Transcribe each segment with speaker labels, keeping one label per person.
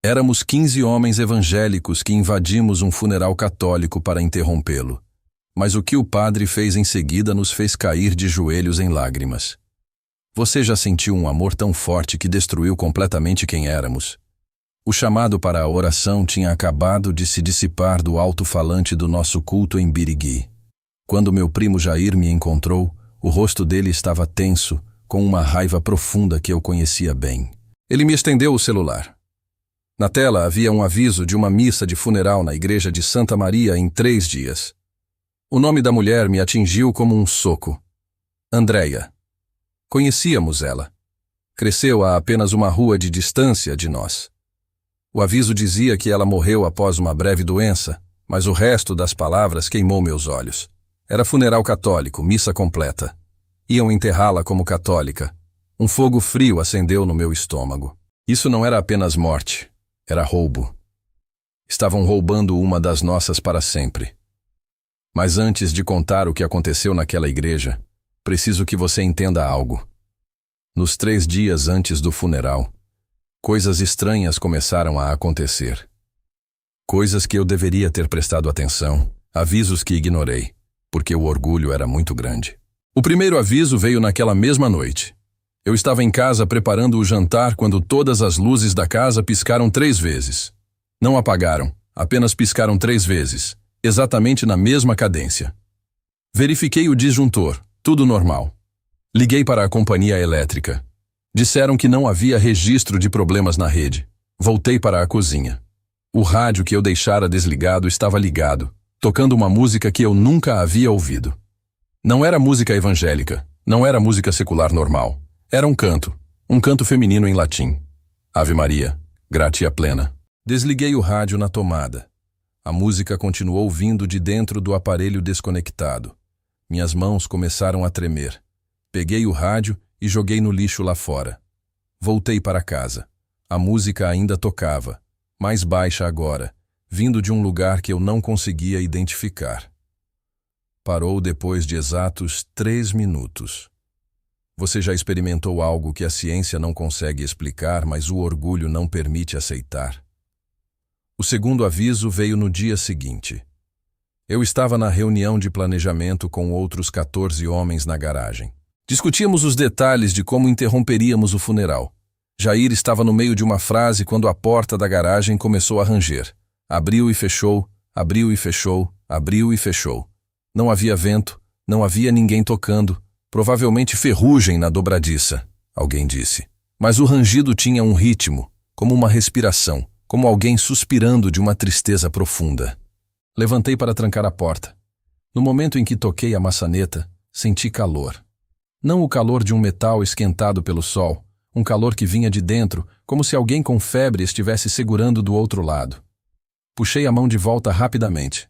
Speaker 1: Éramos 15 homens evangélicos que invadimos um funeral católico para interrompê-lo. Mas o que o padre fez em seguida nos fez cair de joelhos em lágrimas. Você já sentiu um amor tão forte que destruiu completamente quem éramos? O chamado para a oração tinha acabado de se dissipar do alto-falante do nosso culto em Birigui. Quando meu primo Jair me encontrou, o rosto dele estava tenso, com uma raiva profunda que eu conhecia bem. Ele me estendeu o celular. Na tela havia um aviso de uma missa de funeral na igreja de Santa Maria em 3 dias. O nome da mulher me atingiu como um soco. Andréia. Conhecíamos ela. Cresceu a apenas uma rua de distância de nós. O aviso dizia que ela morreu após uma breve doença, mas o resto das palavras queimou meus olhos. Era funeral católico, missa completa. Iam enterrá-la como católica. Um fogo frio acendeu no meu estômago. Isso não era apenas morte, era roubo. Estavam roubando uma das nossas para sempre. Mas antes de contar o que aconteceu naquela igreja, preciso que você entenda algo. Nos 3 dias antes do funeral, coisas estranhas começaram a acontecer. Coisas que eu deveria ter prestado atenção, avisos que ignorei, porque o orgulho era muito grande. O primeiro aviso veio naquela mesma noite. Eu estava em casa preparando o jantar quando todas as luzes da casa piscaram 3 vezes. Não apagaram, apenas piscaram 3 vezes, exatamente na mesma cadência. Verifiquei o disjuntor, tudo normal. Liguei para a companhia elétrica. Disseram que não havia registro de problemas na rede. Voltei para a cozinha. O rádio que eu deixara desligado estava ligado, tocando uma música que eu nunca havia ouvido. Não era música evangélica, não era música secular normal. Era um canto feminino em latim. Ave Maria, gratia plena. Desliguei o rádio na tomada. A música continuou vindo de dentro do aparelho desconectado. Minhas mãos começaram a tremer. Peguei o rádio e joguei no lixo lá fora. Voltei para casa. A música ainda tocava, mais baixa agora, vindo de um lugar que eu não conseguia identificar. Parou depois de exatos 3 minutos. Você já experimentou algo que a ciência não consegue explicar, mas o orgulho não permite aceitar? O segundo aviso veio no dia seguinte. Eu estava na reunião de planejamento com outros 14 homens na garagem. Discutíamos os detalhes de como interromperíamos o funeral. Jair estava no meio de uma frase quando a porta da garagem começou a ranger. Abriu e fechou, abriu e fechou, abriu e fechou. Não havia vento, não havia ninguém tocando, provavelmente ferrugem na dobradiça, alguém disse. Mas o rangido tinha um ritmo, como uma respiração, como alguém suspirando de uma tristeza profunda. Levantei para trancar a porta. No momento em que toquei a maçaneta, senti calor. Não o calor de um metal esquentado pelo sol, um calor que vinha de dentro, como se alguém com febre estivesse segurando do outro lado. Puxei a mão de volta rapidamente.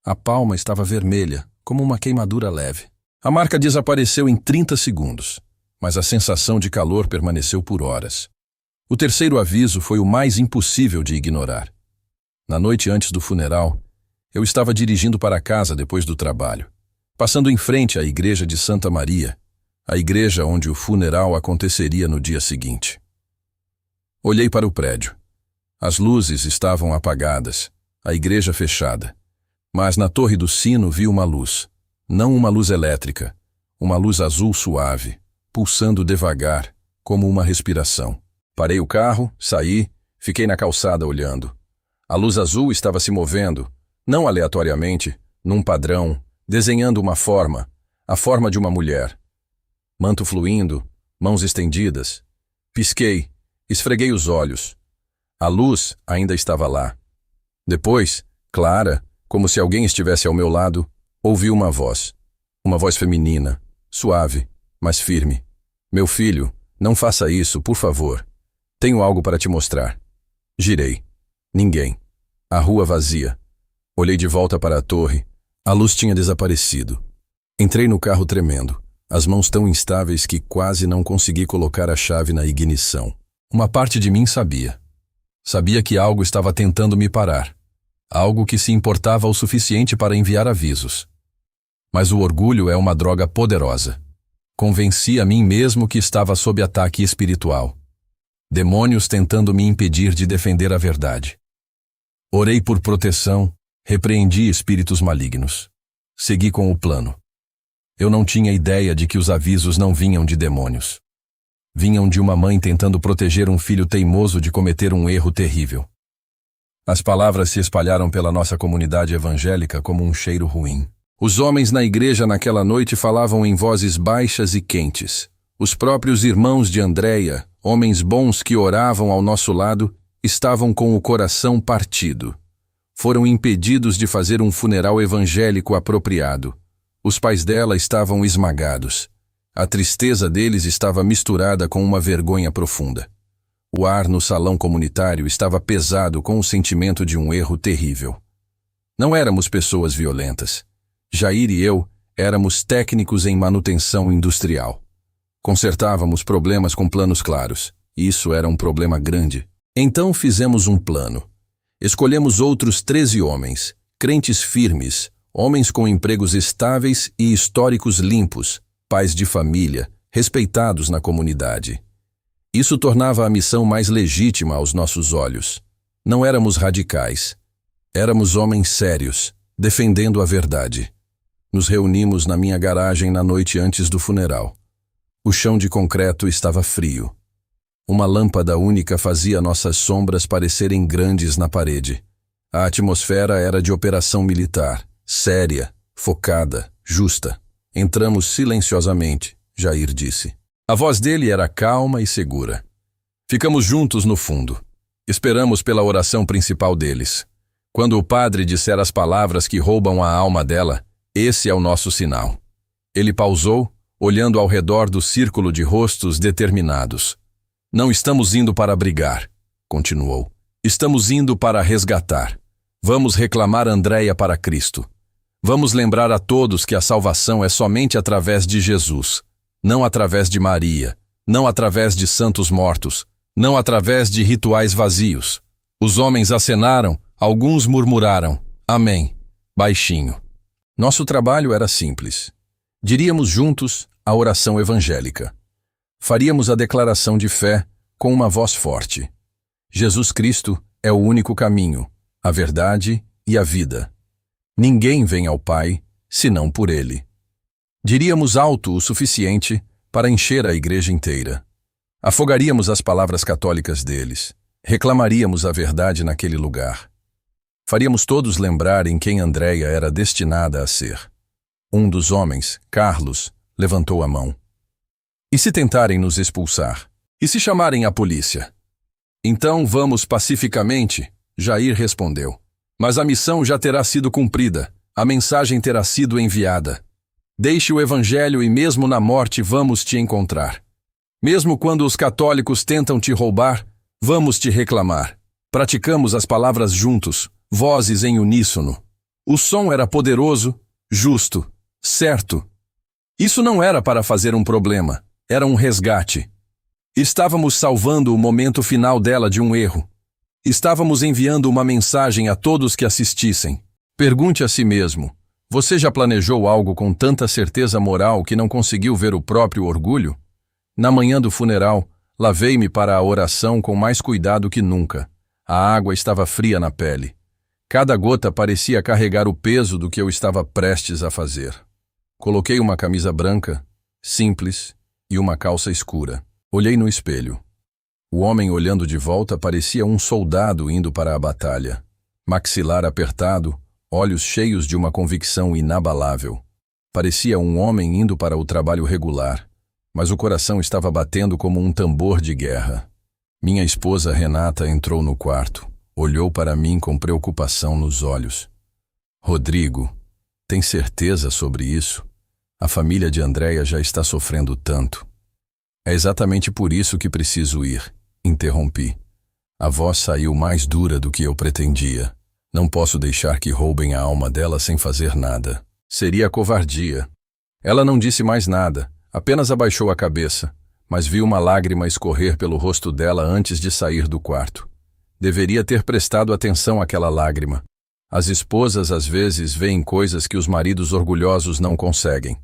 Speaker 1: A palma estava vermelha, como uma queimadura leve. A marca desapareceu em 30 segundos, mas a sensação de calor permaneceu por horas. O terceiro aviso foi o mais impossível de ignorar. Na noite antes do funeral, eu estava dirigindo para casa depois do trabalho, passando em frente à igreja de Santa Maria, a igreja onde o funeral aconteceria no dia seguinte. Olhei para o prédio. As luzes estavam apagadas, a igreja fechada, mas na torre do sino vi uma luz, não uma luz elétrica, uma luz azul suave, pulsando devagar, como uma respiração. Parei o carro, saí, fiquei na calçada olhando. A luz azul estava se movendo, não aleatoriamente, num padrão, desenhando uma forma, a forma de uma mulher. Manto fluindo, mãos estendidas. Pisquei, esfreguei os olhos. A luz ainda estava lá. Depois, clara, como se alguém estivesse ao meu lado, ouvi uma voz feminina, suave, mas firme. Meu filho, não faça isso, por favor. Tenho algo para te mostrar. Girei. Ninguém. A rua vazia. Olhei de volta para a torre. A luz tinha desaparecido. Entrei no carro tremendo, as mãos tão instáveis que quase não consegui colocar a chave na ignição. Uma parte de mim sabia. Sabia que algo estava tentando me parar. Algo que se importava o suficiente para enviar avisos. Mas o orgulho é uma droga poderosa. Convenci a mim mesmo que estava sob ataque espiritual. Demônios tentando me impedir de defender a verdade. Orei por proteção, repreendi espíritos malignos. Segui com o plano. Eu não tinha ideia de que os avisos não vinham de demônios. Vinham de uma mãe tentando proteger um filho teimoso de cometer um erro terrível. As palavras se espalharam pela nossa comunidade evangélica como um cheiro ruim. Os homens na igreja naquela noite falavam em vozes baixas e quentes. Os próprios irmãos de Andréia, homens bons que oravam ao nosso lado, estavam com o coração partido. Foram impedidos de fazer um funeral evangélico apropriado. Os pais dela estavam esmagados. A tristeza deles estava misturada com uma vergonha profunda. O ar no salão comunitário estava pesado com o sentimento de um erro terrível. Não éramos pessoas violentas. Jair e eu éramos técnicos em manutenção industrial. Consertávamos problemas com planos claros. Isso era um problema grande. Então fizemos um plano. Escolhemos outros 13 homens, crentes firmes, homens com empregos estáveis e históricos limpos, pais de família, respeitados na comunidade. Isso tornava a missão mais legítima aos nossos olhos. Não éramos radicais. Éramos homens sérios, defendendo a verdade. Nos reunimos na minha garagem na noite antes do funeral. O chão de concreto estava frio. Uma lâmpada única fazia nossas sombras parecerem grandes na parede. A atmosfera era de operação militar, séria, focada, justa. Entramos silenciosamente, Jair disse. A voz dele era calma e segura. Ficamos juntos no fundo. Esperamos pela oração principal deles. Quando o padre disser as palavras que roubam a alma dela, esse é o nosso sinal. Ele pausou, olhando ao redor do círculo de rostos determinados. Não estamos indo para brigar, continuou. Estamos indo para resgatar. Vamos reclamar Andréia para Cristo. Vamos lembrar a todos que a salvação é somente através de Jesus, não através de Maria, não através de santos mortos, não através de rituais vazios. Os homens acenaram, alguns murmuraram, amém, baixinho. Nosso trabalho era simples. Diríamos juntos a oração evangélica. Faríamos a declaração de fé com uma voz forte. Jesus Cristo é o único caminho, a verdade e a vida. Ninguém vem ao Pai, senão por Ele. Diríamos alto o suficiente para encher a igreja inteira. Afogaríamos as palavras católicas deles. Reclamaríamos a verdade naquele lugar. Faríamos todos lembrar em quem Andréia era destinada a ser. Um dos homens, Carlos, levantou a mão. E se tentarem nos expulsar? E se chamarem a polícia? Então vamos pacificamente, Jair respondeu. Mas a missão já terá sido cumprida, a mensagem terá sido enviada. Deixe o evangelho e mesmo na morte vamos te encontrar. Mesmo quando os católicos tentam te roubar, vamos te reclamar. Praticamos as palavras juntos, vozes em uníssono. O som era poderoso, justo, certo. Isso não era para fazer um problema, era um resgate. Estávamos salvando o momento final dela de um erro. Estávamos enviando uma mensagem a todos que assistissem. Pergunte a si mesmo, você já planejou algo com tanta certeza moral que não conseguiu ver o próprio orgulho? Na manhã do funeral, lavei-me para a oração com mais cuidado que nunca. A água estava fria na pele. Cada gota parecia carregar o peso do que eu estava prestes a fazer. Coloquei uma camisa branca, simples, e uma calça escura. Olhei no espelho. O homem olhando de volta parecia um soldado indo para a batalha. Maxilar apertado, olhos cheios de uma convicção inabalável. Parecia um homem indo para o trabalho regular, mas o coração estava batendo como um tambor de guerra. Minha esposa Renata entrou no quarto, olhou para mim com preocupação nos olhos. Rodrigo, tem certeza sobre isso? A família de Andréia já está sofrendo tanto. É exatamente por isso que preciso ir, interrompi. A voz saiu mais dura do que eu pretendia. Não posso deixar que roubem a alma dela sem fazer nada. Seria covardia. Ela não disse mais nada, apenas abaixou a cabeça, mas vi uma lágrima escorrer pelo rosto dela antes de sair do quarto. Deveria ter prestado atenção àquela lágrima. As esposas às vezes veem coisas que os maridos orgulhosos não conseguem.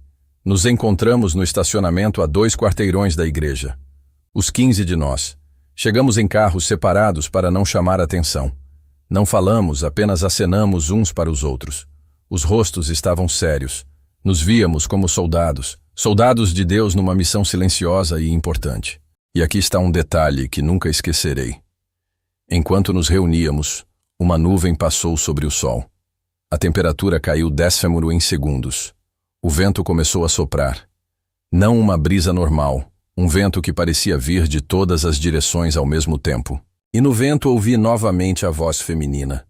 Speaker 1: Nos encontramos no estacionamento a 2 quarteirões da igreja. Os 15 de nós. Chegamos em carros separados para não chamar atenção. Não falamos, apenas acenamos uns para os outros. Os rostos estavam sérios. Nos víamos como soldados, soldados de Deus numa missão silenciosa e importante. E aqui está um detalhe que nunca esquecerei. Enquanto nos reuníamos, uma nuvem passou sobre o sol. A temperatura caiu 10 em segundos. O vento começou a soprar. Não uma brisa normal, um vento que parecia vir de todas as direções ao mesmo tempo. E no vento ouvi novamente a voz feminina.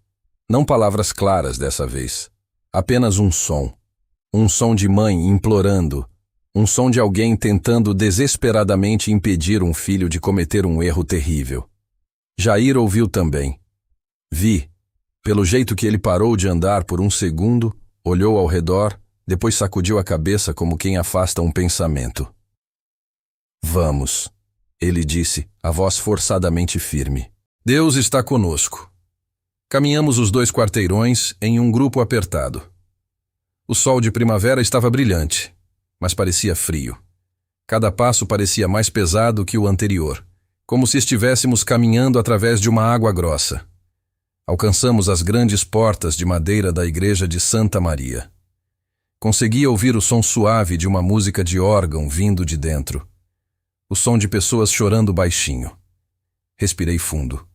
Speaker 1: Não palavras claras dessa vez. Apenas um som. Um som de mãe implorando. Um som de alguém tentando desesperadamente impedir um filho de cometer um erro terrível. Jair ouviu também. Vi. Pelo jeito que ele parou de andar por um segundo, olhou ao redor, depois sacudiu a cabeça como quem afasta um pensamento. Vamos, ele disse, a voz forçadamente firme. Deus está conosco. Caminhamos os 2 quarteirões em um grupo apertado. O sol de primavera estava brilhante, mas parecia frio. Cada passo parecia mais pesado que o anterior, como se estivéssemos caminhando através de uma água grossa. Alcançamos as grandes portas de madeira da igreja de Santa Maria. Conseguia ouvir o som suave de uma música de órgão vindo de dentro. O som de pessoas chorando baixinho. Respirei fundo.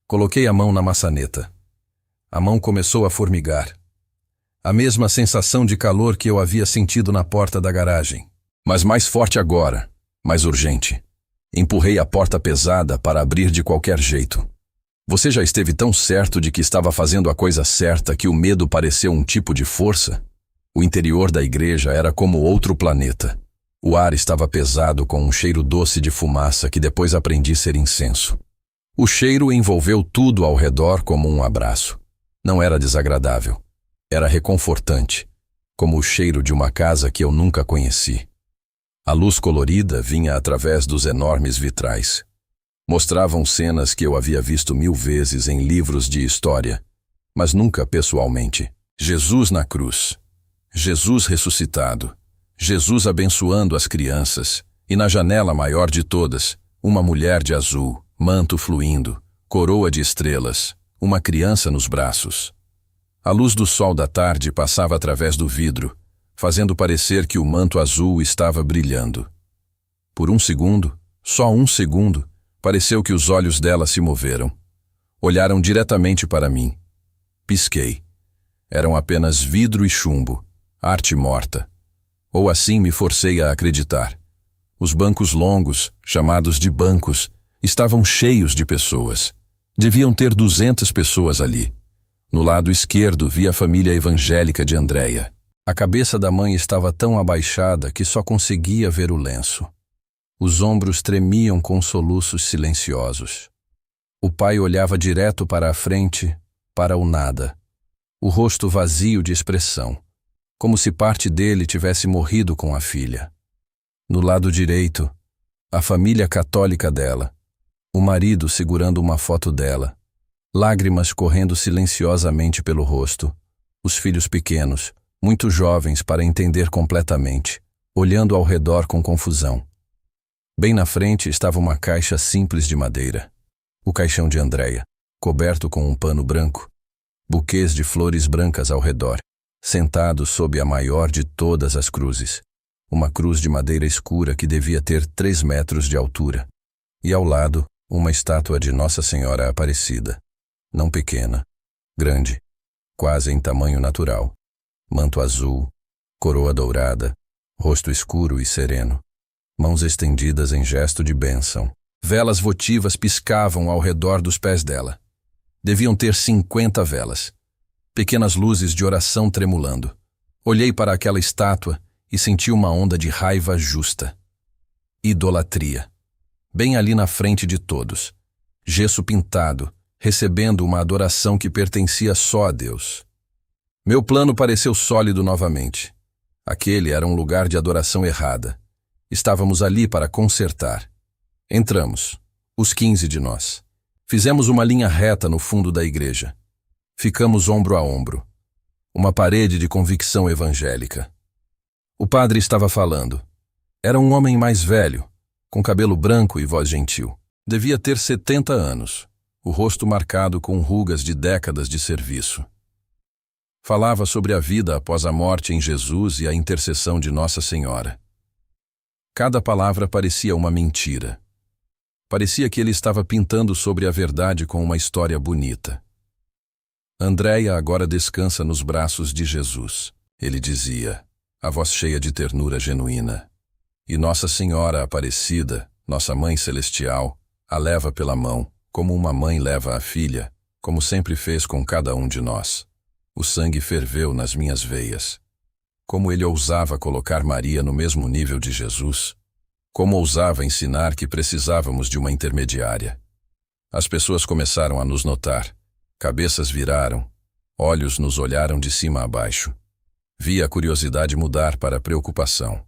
Speaker 1: Coloquei a mão na maçaneta. A mão começou a formigar. A mesma sensação de calor que eu havia sentido na porta da garagem. Mas mais forte agora, mais urgente. Empurrei a porta pesada para abrir de qualquer jeito. Você já esteve tão certo de que estava fazendo a coisa certa que o medo pareceu um tipo de força? O interior da igreja era como outro planeta. O ar estava pesado com um cheiro doce de fumaça que depois aprendi ser incenso. O cheiro envolveu tudo ao redor como um abraço. Não era desagradável. Era reconfortante, como o cheiro de uma casa que eu nunca conheci. A luz colorida vinha através dos enormes vitrais. Mostravam cenas que eu havia visto 1000 vezes em livros de história, mas nunca pessoalmente. Jesus na cruz. Jesus ressuscitado. Jesus abençoando as crianças. E na janela maior de todas, uma mulher de azul, manto fluindo, coroa de estrelas, uma criança nos braços. A luz do sol da tarde passava através do vidro, fazendo parecer que o manto azul estava brilhando. Por um segundo, só um segundo, pareceu que os olhos dela se moveram. Olharam diretamente para mim. Pisquei. Eram apenas vidro e chumbo, arte morta. Ou assim me forcei a acreditar. Os bancos longos, chamados de bancos, estavam cheios de pessoas. Deviam ter 200 pessoas ali. No lado esquerdo vi a família evangélica de Andréia. A cabeça da mãe estava tão abaixada que só conseguia ver o lenço. Os ombros tremiam com soluços silenciosos. O pai olhava direto para a frente, para o nada. O rosto vazio de expressão, como se parte dele tivesse morrido com a filha. No lado direito, a família católica dela. O marido segurando uma foto dela. Lágrimas correndo silenciosamente pelo rosto. Os filhos pequenos, muito jovens para entender completamente, olhando ao redor com confusão. Bem na frente estava uma caixa simples de madeira. O caixão de Andréia, coberto com um pano branco. Buquês de flores brancas ao redor, sentado sob a maior de todas as cruzes. Uma cruz de madeira escura que devia ter 3 metros de altura. E ao lado, uma estátua de Nossa Senhora Aparecida. Não pequena, grande, quase em tamanho natural. Manto azul, coroa dourada, rosto escuro e sereno. Mãos estendidas em gesto de bênção. Velas votivas piscavam ao redor dos pés dela. Deviam ter 50 velas. Pequenas luzes de oração tremulando. Olhei para aquela estátua e senti uma onda de raiva justa. Idolatria. Bem ali na frente de todos. Gesso pintado, recebendo uma adoração que pertencia só a Deus. Meu plano pareceu sólido novamente. Aquele era um lugar de adoração errada. Estávamos ali para consertar. Entramos, os 15 de nós. Fizemos uma linha reta no fundo da igreja. Ficamos ombro a ombro. Uma parede de convicção evangélica. O padre estava falando. Era um homem mais velho, com cabelo branco e voz gentil. Devia ter 70 anos, o rosto marcado com rugas de décadas de serviço. Falava sobre a vida após a morte em Jesus e a intercessão de Nossa Senhora. Cada palavra parecia uma mentira. Parecia que ele estava pintando sobre a verdade com uma história bonita. Andréia agora descansa nos braços de Jesus, ele dizia, a voz cheia de ternura genuína. E Nossa Senhora Aparecida, nossa Mãe Celestial, a leva pela mão, como uma mãe leva a filha, como sempre fez com cada um de nós. O sangue ferveu nas minhas veias. Como ele ousava colocar Maria no mesmo nível de Jesus. Como ousava ensinar que precisávamos de uma intermediária. As pessoas começaram a nos notar. Cabeças viraram. Olhos nos olharam de cima a baixo. Vi a curiosidade mudar para a preocupação.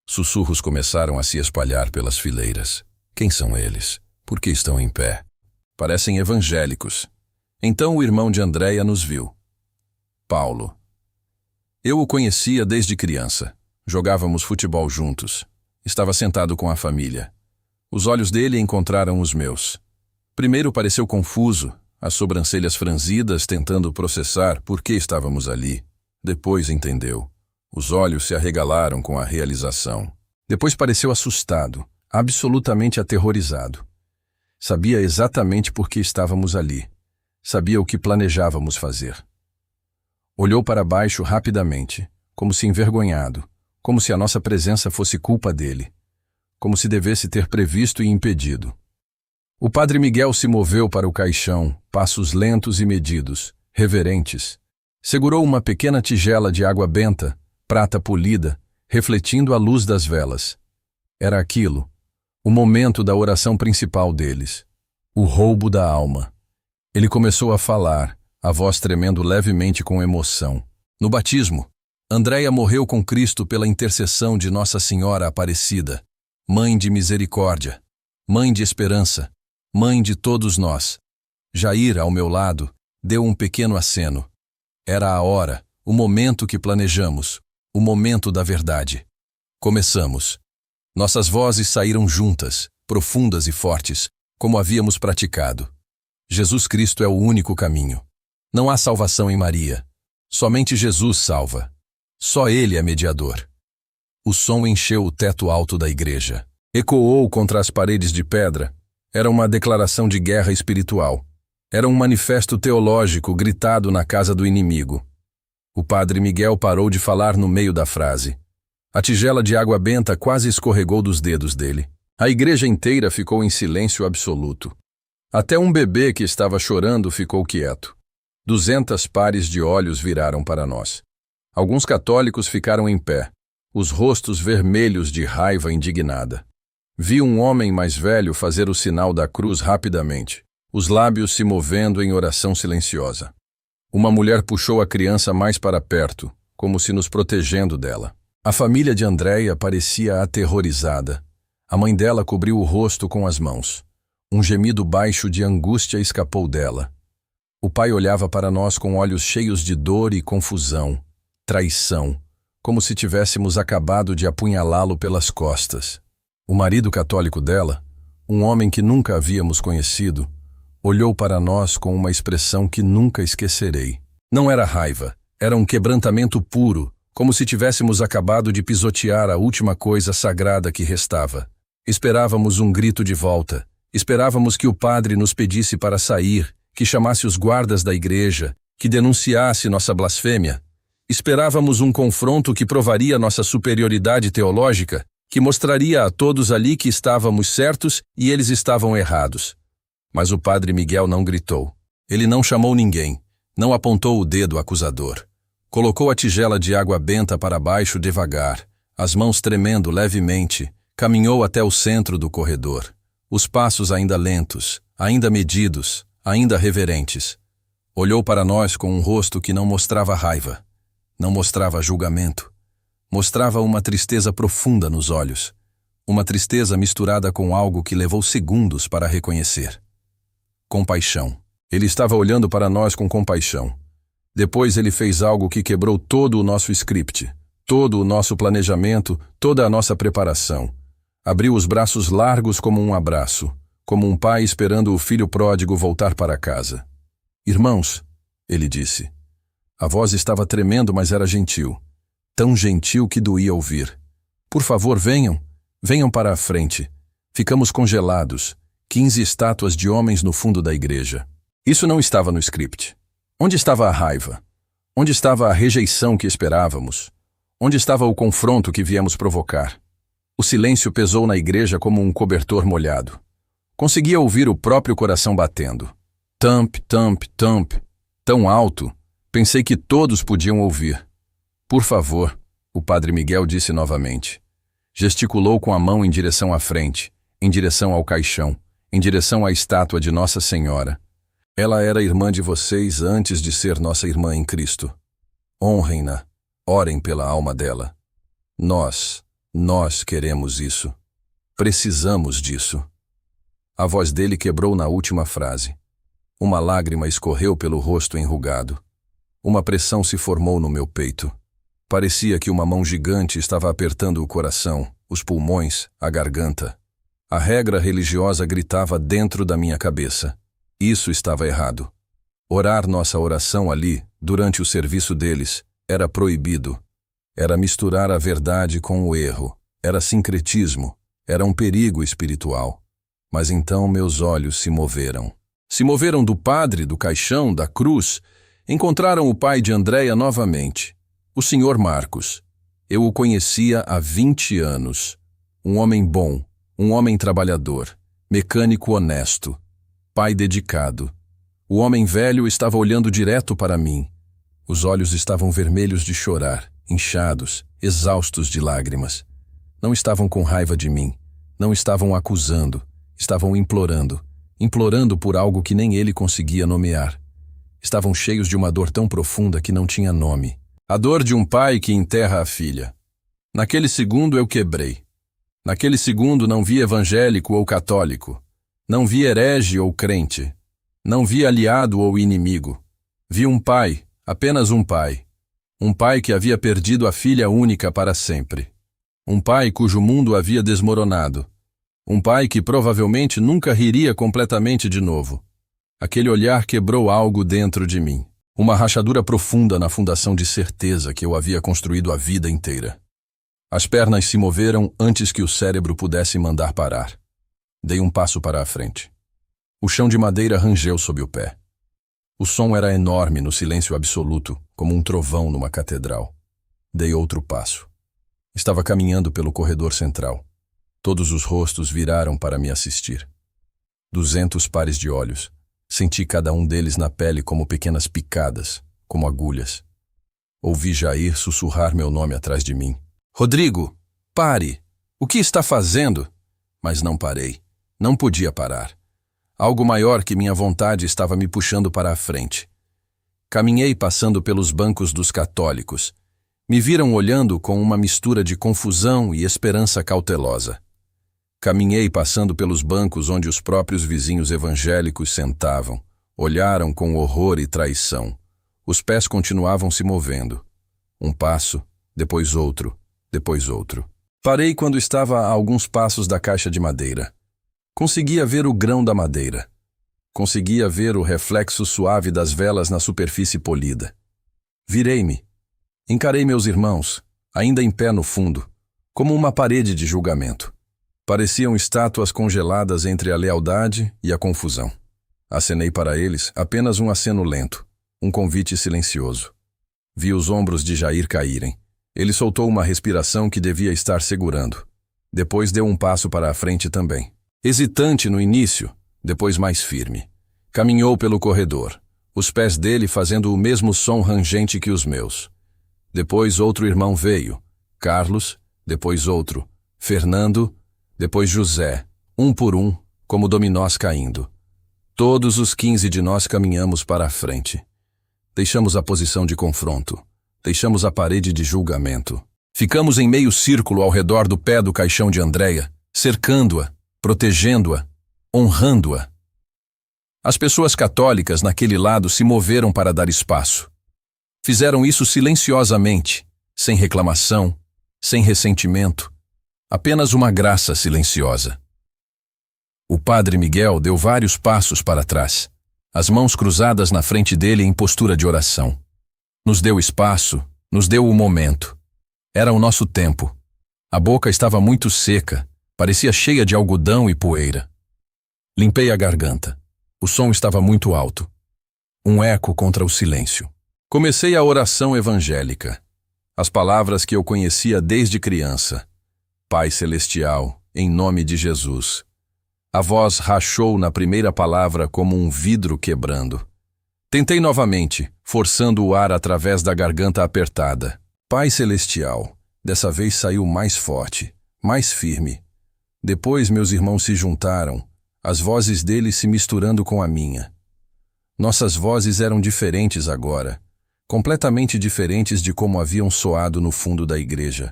Speaker 1: Sussurros começaram a se espalhar pelas fileiras. Quem são eles? Por que estão em pé? Parecem evangélicos. Então o irmão de Andréia nos viu. Paulo. Eu o conhecia desde criança. Jogávamos futebol juntos. Estava sentado com a família. Os olhos dele encontraram os meus. Primeiro pareceu confuso, as sobrancelhas franzidas tentando processar por que estávamos ali. Depois entendeu. Os olhos se arregalaram com a realização. Depois pareceu assustado, absolutamente aterrorizado. Sabia exatamente por que estávamos ali. Sabia o que planejávamos fazer. Olhou para baixo rapidamente, como se envergonhado, como se a nossa presença fosse culpa dele, como se devesse ter previsto e impedido. O padre Miguel se moveu para o caixão, passos lentos e medidos, reverentes. Segurou uma pequena tigela de água benta, prata polida, refletindo a luz das velas. Era aquilo, o momento da oração principal deles, o roubo da alma. Ele começou a falar, a voz tremendo levemente com emoção. No batismo, Andréia morreu com Cristo pela intercessão de Nossa Senhora Aparecida, Mãe de Misericórdia, Mãe de Esperança, Mãe de todos nós. Jair, ao meu lado, deu um pequeno aceno. Era a hora, o momento que planejamos, o momento da verdade. Começamos. Nossas vozes saíram juntas, profundas e fortes, como havíamos praticado. Jesus Cristo é o único caminho. Não há salvação em Maria. Somente Jesus salva. Só Ele é mediador. O som encheu o teto alto da igreja. Ecoou contra as paredes de pedra. Era uma declaração de guerra espiritual. Era um manifesto teológico gritado na casa do inimigo. O padre Miguel parou de falar no meio da frase. A tigela de água benta quase escorregou dos dedos dele. A igreja inteira ficou em silêncio absoluto. Até um bebê que estava chorando ficou quieto. 200 pares de olhos viraram para nós. Alguns católicos ficaram em pé, os rostos vermelhos de raiva indignada. Vi um homem mais velho fazer o sinal da cruz rapidamente, os lábios se movendo em oração silenciosa. Uma mulher puxou a criança mais para perto, como se nos protegendo dela. A família de Andréia parecia aterrorizada. A mãe dela cobriu o rosto com as mãos. Um gemido baixo de angústia escapou dela. O pai olhava para nós com olhos cheios de dor e confusão, traição, como se tivéssemos acabado de apunhalá-lo pelas costas. O marido católico dela, um homem que nunca havíamos conhecido, olhou para nós com uma expressão que nunca esquecerei. Não era raiva, era um quebrantamento puro, como se tivéssemos acabado de pisotear a última coisa sagrada que restava. Esperávamos um grito de volta, esperávamos que o padre nos pedisse para sair, que chamasse os guardas da igreja, que denunciasse nossa blasfêmia. Esperávamos um confronto que provaria nossa superioridade teológica, que mostraria a todos ali que estávamos certos e eles estavam errados. Mas o padre Miguel não gritou. Ele não chamou ninguém, não apontou o dedo acusador. Colocou a tigela de água benta para baixo devagar, as mãos tremendo levemente, caminhou até o centro do corredor. Os passos ainda lentos, ainda medidos, ainda reverentes. Olhou para nós com um rosto que não mostrava raiva, não mostrava julgamento. Mostrava uma tristeza profunda nos olhos, uma tristeza misturada com algo que levou segundos para reconhecer. Compaixão. Ele estava olhando para nós com compaixão. Depois ele fez algo que quebrou todo o nosso script, todo o nosso planejamento, toda a nossa preparação. Abriu os braços largos como um abraço, como um pai esperando o filho pródigo voltar para casa. Irmãos, ele disse. A voz estava tremendo, mas era gentil. Tão gentil que doía ouvir. Por favor, venham. Venham para a frente. Ficamos congelados. 15 estátuas de homens no fundo da igreja. Isso não estava no script. Onde estava a raiva? Onde estava a rejeição que esperávamos? Onde estava o confronto que viemos provocar? O silêncio pesou na igreja como um cobertor molhado. Conseguia ouvir o próprio coração batendo. Thump, thump, thump. Tão alto, pensei que todos podiam ouvir. Por favor, o padre Miguel disse novamente. Gesticulou com a mão em direção à frente, em direção ao caixão, em direção à estátua de Nossa Senhora. Ela era irmã de vocês antes de ser nossa irmã em Cristo. Honrem-na, orem pela alma dela. Nós queremos isso. Precisamos disso. A voz dele quebrou na última frase. Uma lágrima escorreu pelo rosto enrugado. Uma pressão se formou no meu peito. Parecia que uma mão gigante estava apertando o coração, os pulmões, a garganta. A regra religiosa gritava dentro da minha cabeça. Isso estava errado. Orar nossa oração ali, durante o serviço deles, era proibido. Era misturar a verdade com o erro. Era sincretismo. Era um perigo espiritual. Mas então meus olhos se moveram. Se moveram do padre, do caixão, da cruz. Encontraram o pai de Andréia novamente. O Sr. Marcos. Eu o conhecia há 20 anos. Um homem bom, um homem trabalhador, mecânico honesto, pai dedicado. O homem velho estava olhando direto para mim. Os olhos estavam vermelhos de chorar, inchados, exaustos de lágrimas. Não estavam com raiva de mim. Não estavam acusando. Estavam implorando por algo que nem ele conseguia nomear. Estavam cheios de uma dor tão profunda que não tinha nome. A dor de um pai que enterra a filha. Naquele segundo eu quebrei. Naquele segundo não vi evangélico ou católico. Não vi herege ou crente. Não vi aliado ou inimigo. Vi um pai, apenas um pai. Um pai que havia perdido a filha única para sempre. Um pai cujo mundo havia desmoronado. Um pai que provavelmente nunca riria completamente de novo. Aquele olhar quebrou algo dentro de mim. Uma rachadura profunda na fundação de certeza que eu havia construído a vida inteira. As pernas se moveram antes que o cérebro pudesse mandar parar. Dei um passo para a frente. O chão de madeira rangeu sob o pé. O som era enorme no silêncio absoluto, como um trovão numa catedral. Dei outro passo. Estava caminhando pelo corredor central. Todos os rostos viraram para me assistir. 200 pares de olhos. Senti cada um deles na pele como pequenas picadas, como agulhas. Ouvi Jair sussurrar meu nome atrás de mim. Rodrigo, pare! O que está fazendo? Mas não parei. Não podia parar. Algo maior que minha vontade estava me puxando para a frente. Caminhei passando pelos bancos dos católicos. Me viram olhando com uma mistura de confusão e esperança cautelosa. Caminhei passando pelos bancos onde os próprios vizinhos evangélicos sentavam. Olharam com horror e traição. Os pés continuavam se movendo. Um passo, depois outro, depois outro. Parei quando estava a alguns passos da caixa de madeira. Conseguia ver o grão da madeira. Conseguia ver o reflexo suave das velas na superfície polida. Virei-me. Encarei meus irmãos, ainda em pé no fundo, como uma parede de julgamento. Pareciam estátuas congeladas entre a lealdade e a confusão. Acenei para eles apenas um aceno lento, um convite silencioso. Vi os ombros de Jair caírem. Ele soltou uma respiração que devia estar segurando. Depois deu um passo para a frente também. Hesitante no início, depois mais firme. Caminhou pelo corredor, os pés dele fazendo o mesmo som rangente que os meus. Depois outro irmão veio, Carlos, depois outro, Fernando, depois José, um por um, como dominós caindo. Todos os 15 de nós caminhamos para a frente. Deixamos a posição de confronto. Deixamos a parede de julgamento. Ficamos em meio círculo ao redor do pé do caixão de Andréia, cercando-a, protegendo-a, honrando-a. As pessoas católicas naquele lado se moveram para dar espaço. Fizeram isso silenciosamente, sem reclamação, sem ressentimento. Apenas uma graça silenciosa. O padre Miguel deu vários passos para trás, as mãos cruzadas na frente dele em postura de oração. Nos deu espaço, nos deu o momento. Era o nosso tempo. A boca estava muito seca, parecia cheia de algodão e poeira. Limpei a garganta. O som estava muito alto. Um eco contra o silêncio. Comecei a oração evangélica. As palavras que eu conhecia desde criança. Pai Celestial, em nome de Jesus. A voz rachou na primeira palavra como um vidro quebrando. Tentei novamente, forçando o ar através da garganta apertada. Pai Celestial. Dessa vez saiu mais forte, mais firme. Depois meus irmãos se juntaram, as vozes deles se misturando com a minha. Nossas vozes eram diferentes agora, completamente diferentes de como haviam soado no fundo da igreja.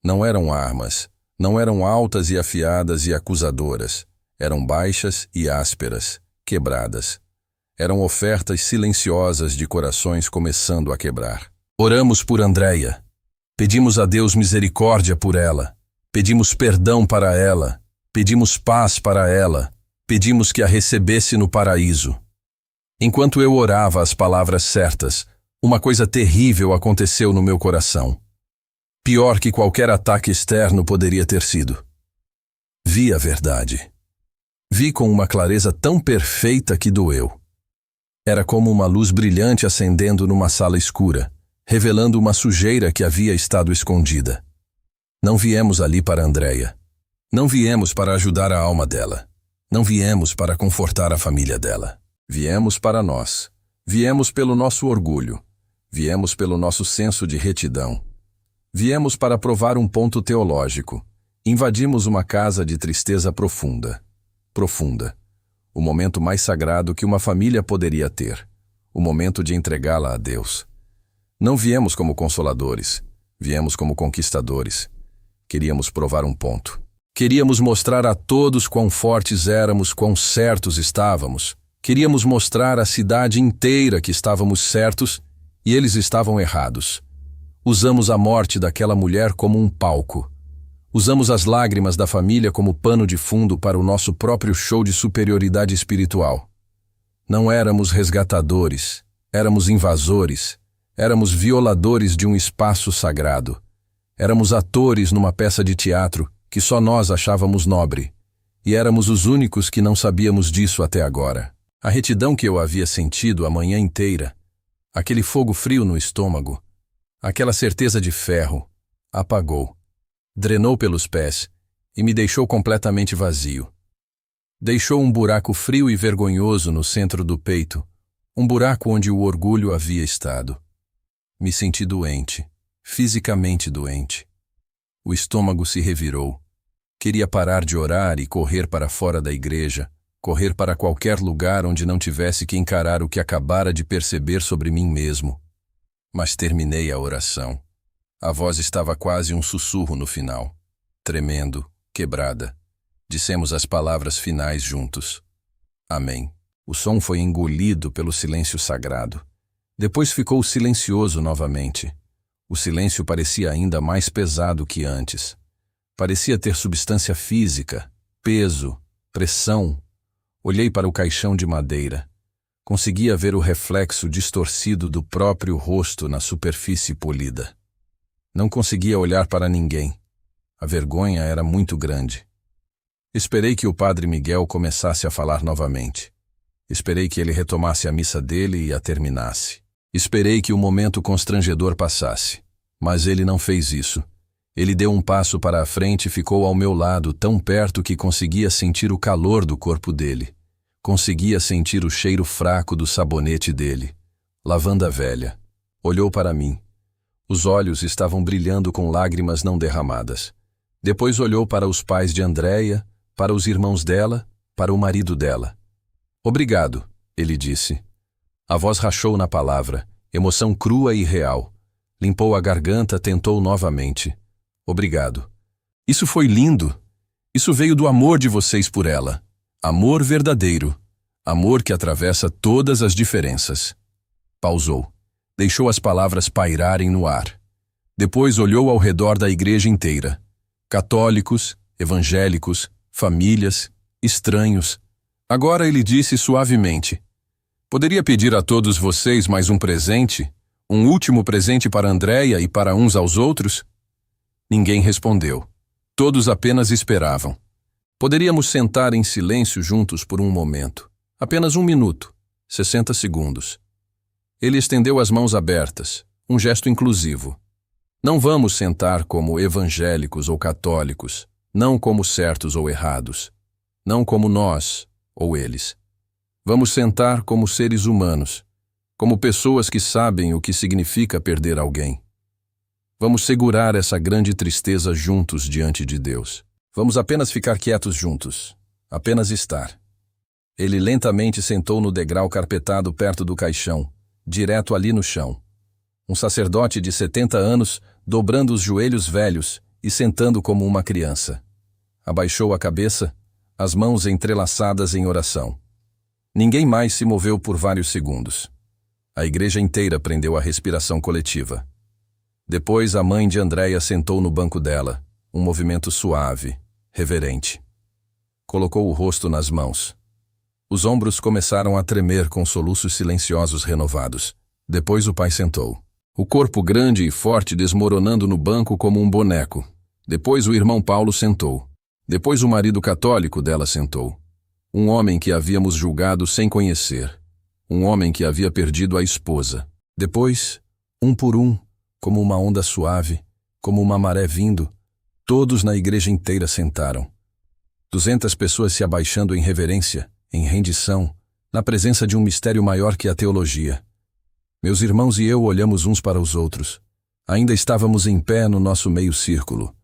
Speaker 1: Não eram armas, não eram altas e afiadas e acusadoras, eram baixas e ásperas, quebradas. Eram ofertas silenciosas de corações começando a quebrar. Oramos por Andréia. Pedimos a Deus misericórdia por ela. Pedimos perdão para ela. Pedimos paz para ela. Pedimos que a recebesse no paraíso. Enquanto eu orava as palavras certas, uma coisa terrível aconteceu no meu coração. Pior que qualquer ataque externo poderia ter sido. Vi a verdade. Vi com uma clareza tão perfeita que doeu. Era como uma luz brilhante acendendo numa sala escura, revelando uma sujeira que havia estado escondida. Não viemos ali para Andréia. Não viemos para ajudar a alma dela. Não viemos para confortar a família dela. Viemos para nós. Viemos pelo nosso orgulho. Viemos pelo nosso senso de retidão. Viemos para provar um ponto teológico. Invadimos uma casa de tristeza profunda. Profunda. O momento mais sagrado que uma família poderia ter. O momento de entregá-la a Deus. Não viemos como consoladores, viemos como conquistadores. Queríamos provar um ponto. Queríamos mostrar a todos quão fortes éramos, quão certos estávamos. Queríamos mostrar à cidade inteira que estávamos certos e eles estavam errados. Usamos a morte daquela mulher como um palco. Usamos as lágrimas da família como pano de fundo para o nosso próprio show de superioridade espiritual. Não éramos resgatadores, éramos invasores. Éramos violadores de um espaço sagrado. Éramos atores numa peça de teatro que só nós achávamos nobre. E éramos os únicos que não sabíamos disso até agora. A retidão que eu havia sentido a manhã inteira, aquele fogo frio no estômago, aquela certeza de ferro, apagou, drenou pelos pés e me deixou completamente vazio. Deixou um buraco frio e vergonhoso no centro do peito, um buraco onde o orgulho havia estado. Me senti doente, fisicamente doente. O estômago se revirou. Queria parar de orar e correr para fora da igreja, correr para qualquer lugar onde não tivesse que encarar o que acabara de perceber sobre mim mesmo. Mas terminei a oração. A voz estava quase um sussurro no final. Tremendo, quebrada. Dissemos as palavras finais juntos. Amém. O som foi engolido pelo silêncio sagrado. Depois ficou silencioso novamente. O silêncio parecia ainda mais pesado que antes. Parecia ter substância física, peso, pressão. Olhei para o caixão de madeira. Conseguia ver o reflexo distorcido do próprio rosto na superfície polida. Não conseguia olhar para ninguém. A vergonha era muito grande. Esperei que o padre Miguel começasse a falar novamente. Esperei que ele retomasse a missa dele e a terminasse. Esperei que o momento constrangedor passasse, mas ele não fez isso. Ele deu um passo para a frente e ficou ao meu lado tão perto que conseguia sentir o calor do corpo dele. Conseguia sentir o cheiro fraco do sabonete dele. Lavanda velha. Olhou para mim. Os olhos estavam brilhando com lágrimas não derramadas. Depois olhou para os pais de Andréia, para os irmãos dela, para o marido dela. Obrigado, ele disse. A voz rachou na palavra, emoção crua e real. Limpou a garganta, tentou novamente. Obrigado. Isso foi lindo. Isso veio do amor de vocês por ela. Amor verdadeiro. Amor que atravessa todas as diferenças. Pausou. Deixou as palavras pairarem no ar. Depois olhou ao redor da igreja inteira. Católicos, evangélicos, famílias, estranhos. Agora ele disse suavemente: poderia pedir a todos vocês mais um presente? Um último presente para Andréia e para uns aos outros? Ninguém respondeu. Todos apenas esperavam. Poderíamos sentar em silêncio juntos por um momento. Apenas 1 minuto, 60 segundos. Ele estendeu as mãos abertas, um gesto inclusivo. Não vamos sentar como evangélicos ou católicos, não como certos ou errados, não como nós ou eles. Vamos sentar como seres humanos, como pessoas que sabem o que significa perder alguém. Vamos segurar essa grande tristeza juntos diante de Deus. Vamos apenas ficar quietos juntos, apenas estar. Ele lentamente sentou no degrau carpetado perto do caixão, direto ali no chão. Um sacerdote de 70 anos, dobrando os joelhos velhos e sentando como uma criança. Abaixou a cabeça, as mãos entrelaçadas em oração. Ninguém mais se moveu por vários segundos. A igreja inteira prendeu a respiração coletiva. Depois a mãe de Andréia sentou no banco dela, um movimento suave, reverente. Colocou o rosto nas mãos. Os ombros começaram a tremer com soluços silenciosos renovados. Depois o pai sentou. O corpo grande e forte desmoronando no banco como um boneco. Depois o irmão Paulo sentou. Depois o marido católico dela sentou. Um homem que havíamos julgado sem conhecer. Um homem que havia perdido a esposa. Depois, um por um, como uma onda suave, como uma maré vindo, todos na igreja inteira sentaram. 200 pessoas se abaixando em reverência, em rendição, na presença de um mistério maior que a teologia. Meus irmãos e eu olhamos uns para os outros. Ainda estávamos em pé no nosso meio-círculo.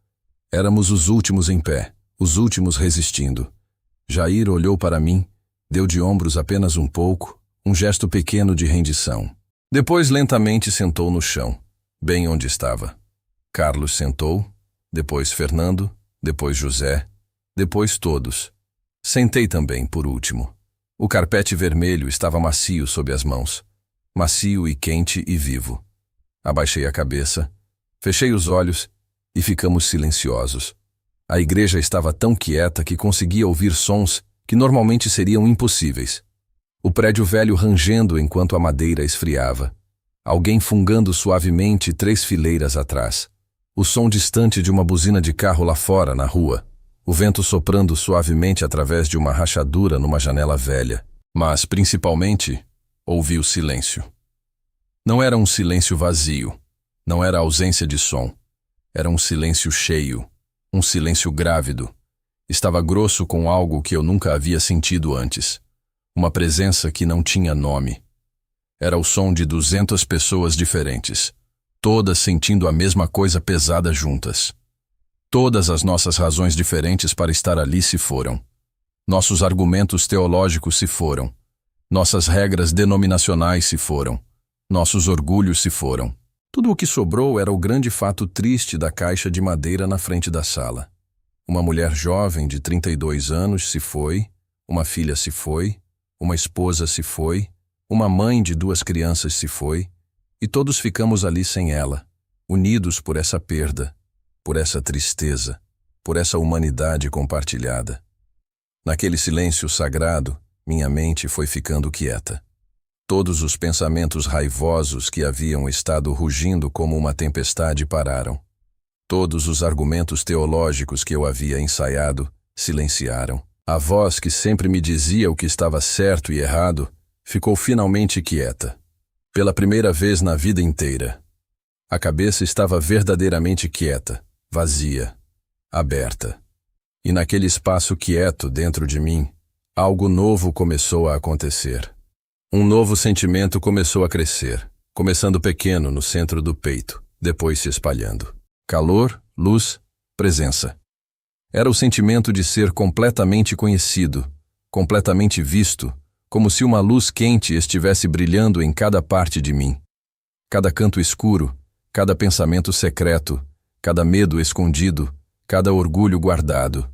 Speaker 1: Éramos os últimos em pé, os últimos resistindo. Jair olhou para mim, deu de ombros apenas um pouco, um gesto pequeno de rendição. Depois lentamente sentou no chão, bem onde estava. Carlos sentou, depois Fernando, depois José, depois todos. Sentei também, por último. O carpete vermelho estava macio sob as mãos. Macio e quente e vivo. Abaixei a cabeça, fechei os olhos e ficamos silenciosos. A igreja estava tão quieta que conseguia ouvir sons que normalmente seriam impossíveis. O prédio velho rangendo enquanto a madeira esfriava. Alguém fungando suavemente 3 fileiras atrás. O som distante de uma buzina de carro lá fora, na rua. O vento soprando suavemente através de uma rachadura numa janela velha. Mas, principalmente, ouvi o silêncio. Não era um silêncio vazio. Não era ausência de som. Era um silêncio cheio. Um silêncio grávido. Estava grosso com algo que eu nunca havia sentido antes. Uma presença que não tinha nome. Era o som de 200 pessoas diferentes, todas sentindo a mesma coisa pesada juntas. Todas as nossas razões diferentes para estar ali se foram. Nossos argumentos teológicos se foram. Nossas regras denominacionais se foram. Nossos orgulhos se foram. Tudo o que sobrou era o grande fato triste da caixa de madeira na frente da sala. Uma mulher jovem de 32 anos se foi, uma filha se foi, uma esposa se foi, uma mãe de 2 crianças se foi, e todos ficamos ali sem ela, unidos por essa perda, por essa tristeza, por essa humanidade compartilhada. Naquele silêncio sagrado, minha mente foi ficando quieta. Todos os pensamentos raivosos que haviam estado rugindo como uma tempestade pararam. Todos os argumentos teológicos que eu havia ensaiado silenciaram. A voz que sempre me dizia o que estava certo e errado ficou finalmente quieta. Pela primeira vez na vida inteira. A cabeça estava verdadeiramente quieta, vazia, aberta. E naquele espaço quieto dentro de mim, algo novo começou a acontecer. Um novo sentimento começou a crescer, começando pequeno no centro do peito, depois se espalhando. Calor, luz, presença. Era o sentimento de ser completamente conhecido, completamente visto, como se uma luz quente estivesse brilhando em cada parte de mim. Cada canto escuro, cada pensamento secreto, cada medo escondido, cada orgulho guardado.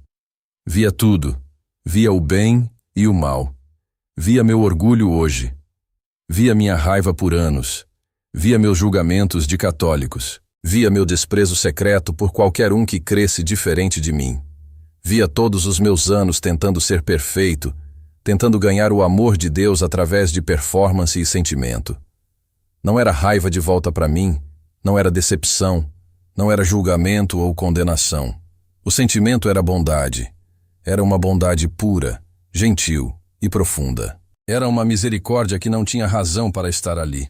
Speaker 1: Via tudo, via o bem e o mal. Via meu orgulho hoje. Via minha raiva por anos. Via meus julgamentos de católicos. Via meu desprezo secreto por qualquer um que cresce diferente de mim. Via todos os meus anos tentando ser perfeito, tentando ganhar o amor de Deus através de performance e sentimento. Não era raiva de volta para mim, não era decepção, não era julgamento ou condenação. O sentimento era bondade. Era uma bondade pura, gentil e profunda. Era uma misericórdia que não tinha razão para estar ali.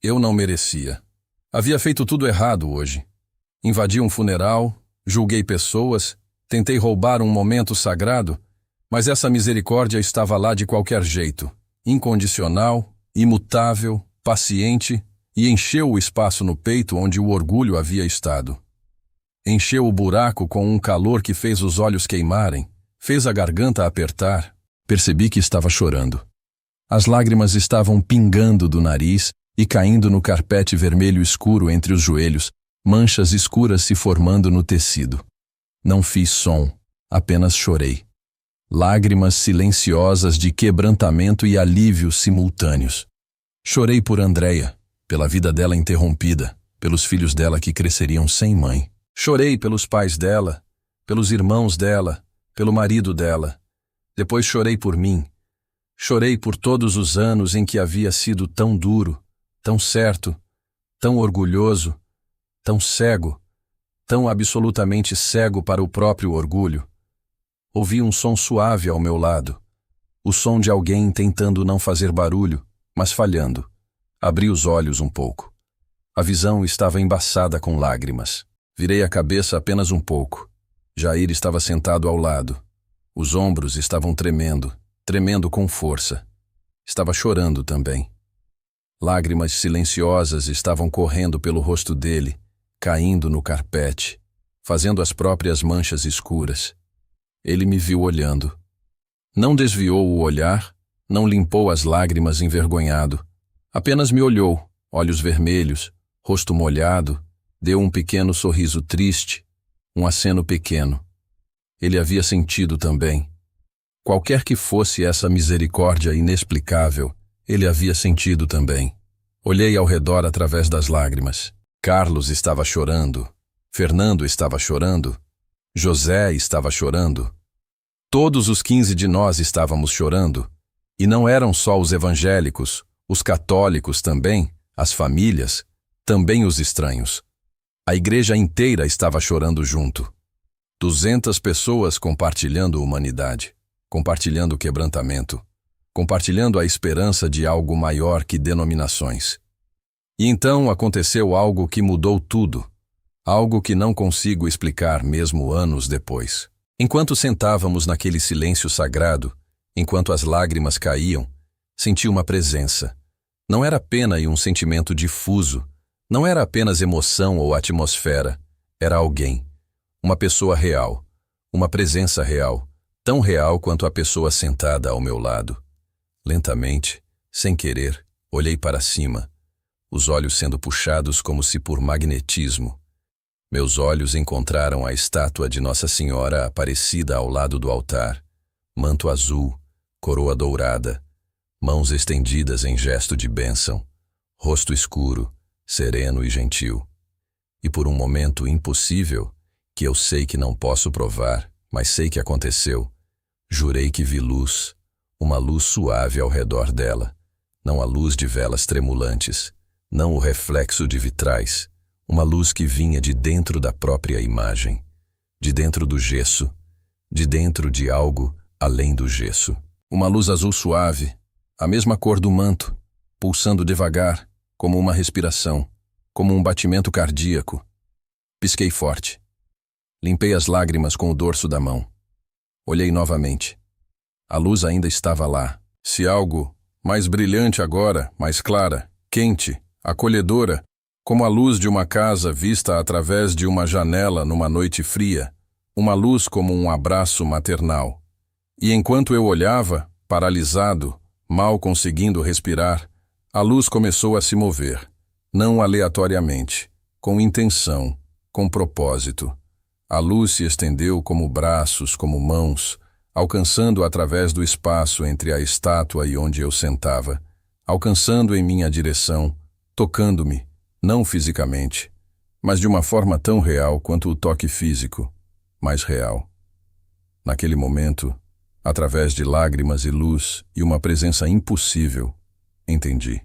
Speaker 1: Eu não merecia. Havia feito tudo errado hoje. Invadi um funeral, julguei pessoas, tentei roubar um momento sagrado, mas essa misericórdia estava lá de qualquer jeito, incondicional, imutável, paciente, e encheu o espaço no peito onde o orgulho havia estado. Encheu o buraco com um calor que fez os olhos queimarem, fez a garganta apertar. Percebi que estava chorando. As lágrimas estavam pingando do nariz e caindo no carpete vermelho escuro entre os joelhos, manchas escuras se formando no tecido. Não fiz som, apenas chorei. Lágrimas silenciosas de quebrantamento e alívio simultâneos. Chorei por Andréia, pela vida dela interrompida, pelos filhos dela que cresceriam sem mãe. Chorei pelos pais dela, pelos irmãos dela, pelo marido dela. Depois chorei por mim. Chorei por todos os anos em que havia sido tão duro, tão certo, tão orgulhoso, tão cego, tão absolutamente cego para o próprio orgulho. Ouvi um som suave ao meu lado, o som de alguém tentando não fazer barulho, mas falhando. Abri os olhos um pouco. A visão estava embaçada com lágrimas. Virei a cabeça apenas um pouco. Jair estava sentado ao lado. Os ombros estavam tremendo com força. Estava chorando também. Lágrimas silenciosas estavam correndo pelo rosto dele, caindo no carpete, fazendo as próprias manchas escuras. Ele me viu olhando. Não desviou o olhar, não limpou as lágrimas envergonhado. Apenas me olhou, olhos vermelhos, rosto molhado, deu um pequeno sorriso triste, um aceno pequeno. Ele havia sentido também. Qualquer que fosse essa misericórdia inexplicável, ele havia sentido também. Olhei ao redor através das lágrimas. Carlos estava chorando. Fernando estava chorando. José estava chorando. Todos os 15 de nós estávamos chorando. E não eram só os evangélicos, os católicos também, as famílias, também os estranhos. A igreja inteira estava chorando junto. 200 pessoas compartilhando humanidade, compartilhando quebrantamento, compartilhando a esperança de algo maior que denominações. E então aconteceu algo que mudou tudo, algo que não consigo explicar mesmo anos depois. Enquanto sentávamos naquele silêncio sagrado, enquanto as lágrimas caíam, senti uma presença. Não era pena e um sentimento difuso, não era apenas emoção ou atmosfera, era alguém, uma pessoa real, uma presença real, tão real quanto a pessoa sentada ao meu lado. Lentamente, sem querer, olhei para cima, os olhos sendo puxados como se por magnetismo. Meus olhos encontraram a estátua de Nossa Senhora Aparecida ao lado do altar, manto azul, coroa dourada, mãos estendidas em gesto de bênção, rosto escuro, sereno e gentil. E por um momento impossível, que eu sei que não posso provar, mas sei que aconteceu, jurei que vi luz, uma luz suave ao redor dela, não a luz de velas tremulantes, não o reflexo de vitrais, uma luz que vinha de dentro da própria imagem, de dentro do gesso, de dentro de algo além do gesso. Uma luz azul suave, a mesma cor do manto, pulsando devagar, como uma respiração, como um batimento cardíaco. Pisquei forte. Limpei as lágrimas com o dorso da mão. Olhei novamente. A luz ainda estava lá. Se algo, mais brilhante agora, mais clara, quente, acolhedora, como a luz de uma casa vista através de uma janela numa noite fria, uma luz como um abraço maternal. E enquanto eu olhava, paralisado, mal conseguindo respirar, a luz começou a se mover, não aleatoriamente, com intenção, com propósito. A luz se estendeu como braços, como mãos, alcançando através do espaço entre a estátua e onde eu sentava, alcançando em minha direção, tocando-me, não fisicamente, mas de uma forma tão real quanto o toque físico, mais real. Naquele momento, através de lágrimas e luz e uma presença impossível, entendi.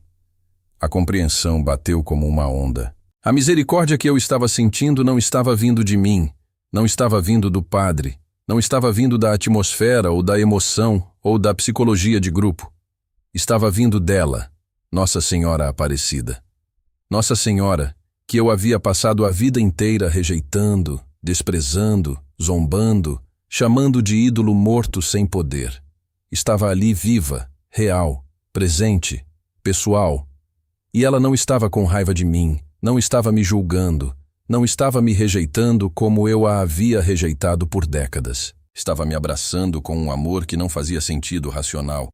Speaker 1: A compreensão bateu como uma onda. A misericórdia que eu estava sentindo não estava vindo de mim, não estava vindo do Padre, não estava vindo da atmosfera ou da emoção ou da psicologia de grupo. Estava vindo dela, Nossa Senhora Aparecida. Nossa Senhora, que eu havia passado a vida inteira rejeitando, desprezando, zombando, chamando de ídolo morto sem poder. Estava ali viva, real, presente, pessoal. E ela não estava com raiva de mim, não estava me julgando, não estava me rejeitando como eu a havia rejeitado por décadas. Estava me abraçando com um amor que não fazia sentido racional.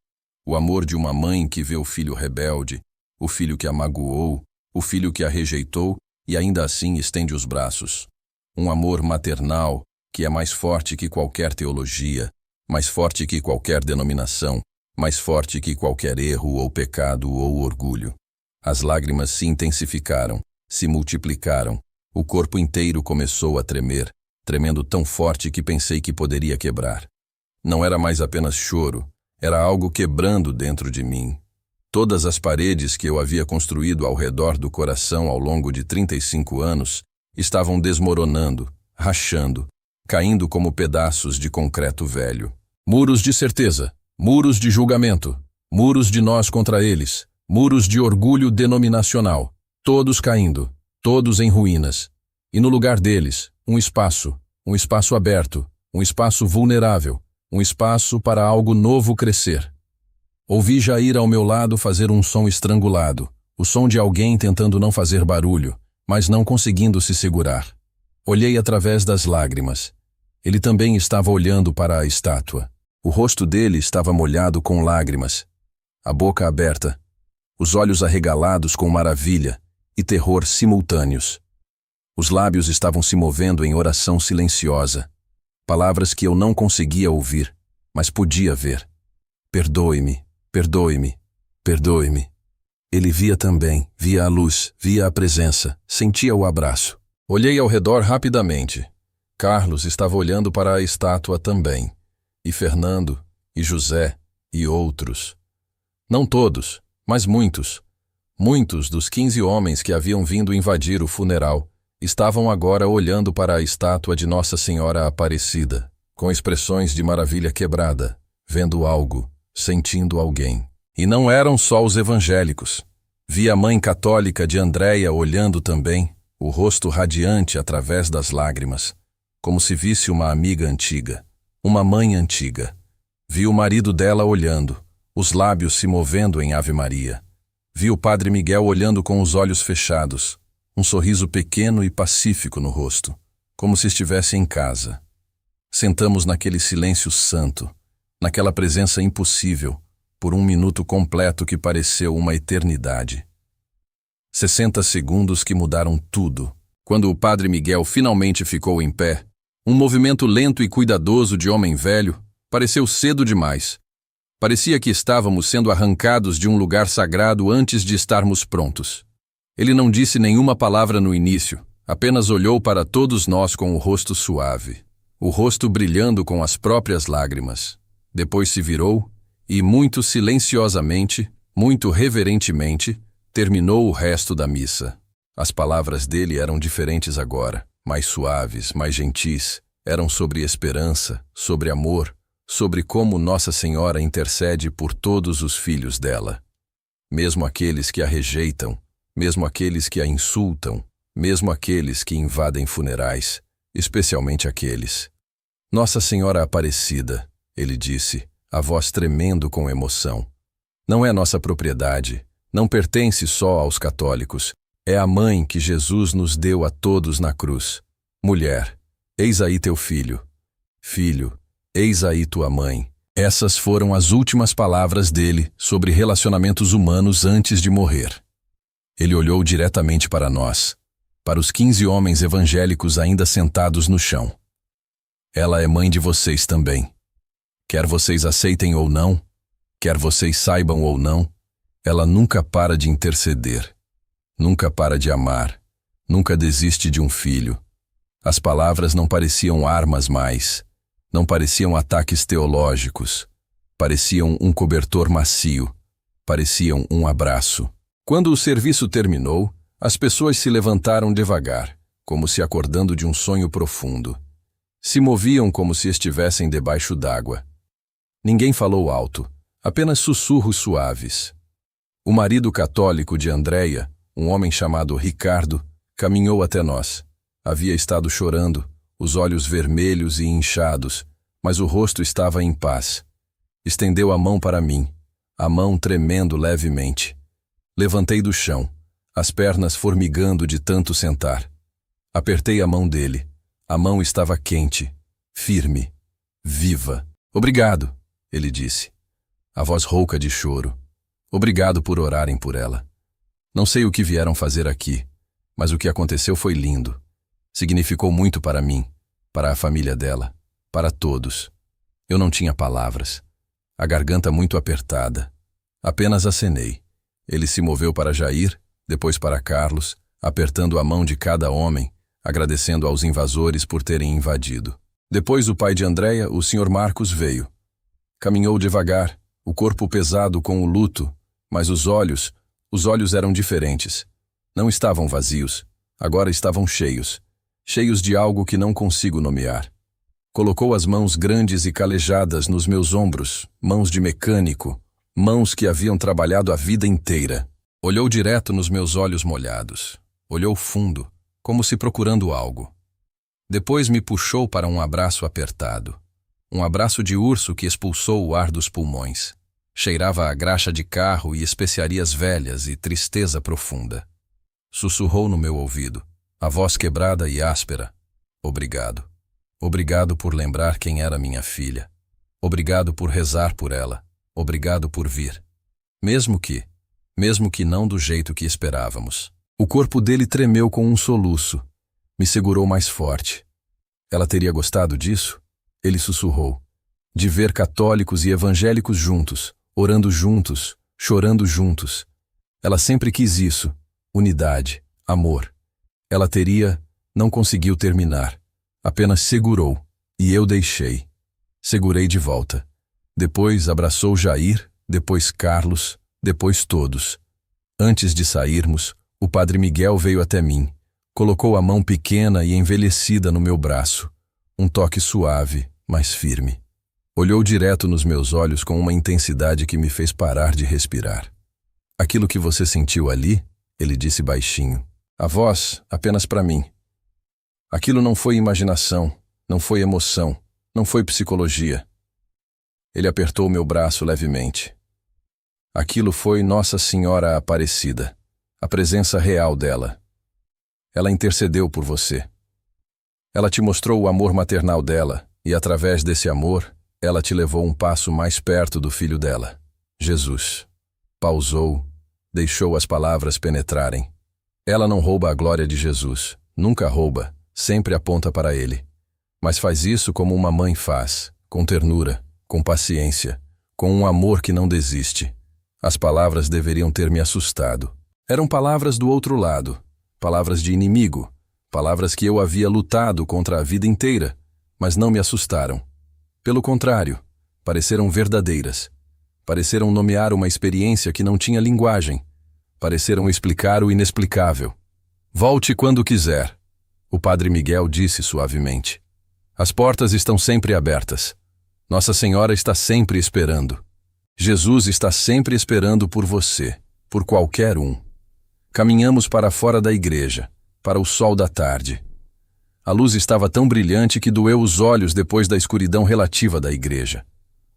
Speaker 1: O amor de uma mãe que vê o filho rebelde, o filho que a magoou, o filho que a rejeitou e ainda assim estende os braços. Um amor maternal que é mais forte que qualquer teologia, mais forte que qualquer denominação, mais forte que qualquer erro ou pecado ou orgulho. As lágrimas se intensificaram, se multiplicaram. O corpo inteiro começou a tremer, tremendo tão forte que pensei que poderia quebrar. Não era mais apenas choro, era algo quebrando dentro de mim. Todas as paredes que eu havia construído ao redor do coração ao longo de 35 anos estavam desmoronando, rachando, caindo como pedaços de concreto velho. Muros de certeza, muros de julgamento, muros de nós contra eles, muros de orgulho denominacional, todos caindo, todos em ruínas. E no lugar deles, um espaço aberto, um espaço vulnerável, um espaço para algo novo crescer. Ouvi Jair ao meu lado fazer um som estrangulado, o som de alguém tentando não fazer barulho, mas não conseguindo se segurar. Olhei através das lágrimas. Ele também estava olhando para a estátua. O rosto dele estava molhado com lágrimas, a boca aberta, os olhos arregalados com maravilha e terror simultâneos. Os lábios estavam se movendo em oração silenciosa, palavras que eu não conseguia ouvir, mas podia ver. Perdoe-me, perdoe-me, perdoe-me. Ele via também, via a luz, via a presença, sentia o abraço. Olhei ao redor rapidamente. Carlos estava olhando para a estátua também, e Fernando, e José, e outros. Não todos, mas muitos. Muitos dos 15 homens que haviam vindo invadir o funeral estavam agora olhando para a estátua de Nossa Senhora Aparecida, com expressões de maravilha quebrada, vendo algo, sentindo alguém. E não eram só os evangélicos. Vi a mãe católica de Andréia olhando também, o rosto radiante através das lágrimas, como se visse uma amiga antiga, uma mãe antiga. Vi o marido dela olhando, os lábios se movendo em Ave Maria. Vi o padre Miguel olhando com os olhos fechados, um sorriso pequeno e pacífico no rosto, como se estivesse em casa. Sentamos naquele silêncio santo, naquela presença impossível, por um minuto completo que pareceu uma eternidade. 60 segundos que mudaram tudo. Quando o padre Miguel finalmente ficou em pé, um movimento lento e cuidadoso de homem velho, pareceu cedo demais. Parecia que estávamos sendo arrancados de um lugar sagrado antes de estarmos prontos. Ele não disse nenhuma palavra no início, apenas olhou para todos nós com o rosto suave, o rosto brilhando com as próprias lágrimas. Depois se virou e, muito silenciosamente, muito reverentemente, terminou o resto da missa. As palavras dele eram diferentes agora, mais suaves, mais gentis, eram sobre esperança, sobre amor, sobre como Nossa Senhora intercede por todos os filhos dela. Mesmo aqueles que a rejeitam, mesmo aqueles que a insultam, mesmo aqueles que invadem funerais, especialmente aqueles. Nossa Senhora Aparecida, ele disse, a voz tremendo com emoção. Não é nossa propriedade, não pertence só aos católicos, é a mãe que Jesus nos deu a todos na cruz. Mulher, eis aí teu filho. Filho, eis aí tua mãe. Essas foram as últimas palavras dele sobre relacionamentos humanos antes de morrer. Ele olhou diretamente para nós, para os 15 homens evangélicos ainda sentados no chão. Ela é mãe de vocês também. Quer vocês aceitem ou não, quer vocês saibam ou não, ela nunca para de interceder, nunca para de amar, nunca desiste de um filho. As palavras não pareciam armas mais, Não pareciam ataques teológicos. Pareciam um cobertor macio. Pareciam um abraço. Quando o serviço terminou, as pessoas se levantaram devagar, como se acordando de um sonho profundo. Se moviam como se estivessem debaixo d'água. Ninguém falou alto, apenas sussurros suaves. O marido católico de Andréia, um homem chamado Ricardo, caminhou até nós. Havia estado chorando, os olhos vermelhos e inchados, mas o rosto estava em paz. Estendeu a mão para mim, a mão tremendo levemente. Levantei do chão, as pernas formigando de tanto sentar. Apertei a mão dele. A mão estava quente, firme, viva. Obrigado, ele disse, a voz rouca de choro. Obrigado por orarem por ela. Não sei o que vieram fazer aqui, mas o que aconteceu foi lindo. Significou muito para mim, para a família dela, para todos. Eu não tinha palavras. A garganta muito apertada. Apenas acenei. Ele se moveu para Jair, depois para Carlos, apertando a mão de cada homem, agradecendo aos invasores por terem invadido. Depois o pai de Andréia, o Sr. Marcos, veio. Caminhou devagar, o corpo pesado com o luto, mas os olhos eram diferentes. Não estavam vazios, agora estavam cheios de algo que não consigo nomear. Colocou as mãos grandes e calejadas nos meus ombros, mãos de mecânico, mãos que haviam trabalhado a vida inteira. Olhou direto nos meus olhos molhados. Olhou fundo, como se procurando algo. Depois me puxou para um abraço apertado. Um abraço de urso que expulsou o ar dos pulmões. Cheirava a graxa de carro e especiarias velhas e tristeza profunda. Sussurrou no meu ouvido, a voz quebrada e áspera. Obrigado. Obrigado por lembrar quem era minha filha. Obrigado por rezar por ela. Obrigado por vir. Mesmo que não do jeito que esperávamos. O corpo dele tremeu com um soluço. Me segurou mais forte. Ela teria gostado disso? Ele sussurrou. De ver católicos e evangélicos juntos, orando juntos, chorando juntos. Ela sempre quis isso. Unidade, amor. Ela teria, não conseguiu terminar. Apenas segurou, e eu deixei. Segurei de volta. Depois abraçou Jair, depois Carlos, depois todos. Antes de sairmos, o padre Miguel veio até mim. Colocou a mão pequena e envelhecida no meu braço. Um toque suave, mas firme. Olhou direto nos meus olhos com uma intensidade que me fez parar de respirar. Aquilo que você sentiu ali, ele disse baixinho. A voz, apenas para mim. Aquilo não foi imaginação, não foi emoção, não foi psicologia. Ele apertou meu braço levemente. Aquilo foi Nossa Senhora Aparecida, a presença real dela. Ela intercedeu por você. Ela te mostrou o amor maternal dela, e através desse amor, ela te levou um passo mais perto do filho dela, Jesus. Pausou, deixou as palavras penetrarem. Ela não rouba a glória de Jesus, nunca rouba, sempre aponta para ele. Mas faz isso como uma mãe faz, com ternura, com paciência, com um amor que não desiste. As palavras deveriam ter me assustado. Eram palavras do outro lado, palavras de inimigo, palavras que eu havia lutado contra a vida inteira, mas não me assustaram. Pelo contrário, pareceram verdadeiras. Pareceram nomear uma experiência que não tinha linguagem. Pareceram explicar o inexplicável. Volte quando quiser, o padre Miguel disse suavemente. As portas estão sempre abertas. Nossa Senhora está sempre esperando. Jesus está sempre esperando por você, por qualquer um. Caminhamos para fora da igreja, para o sol da tarde. A luz estava tão brilhante que doeu os olhos depois da escuridão relativa da igreja.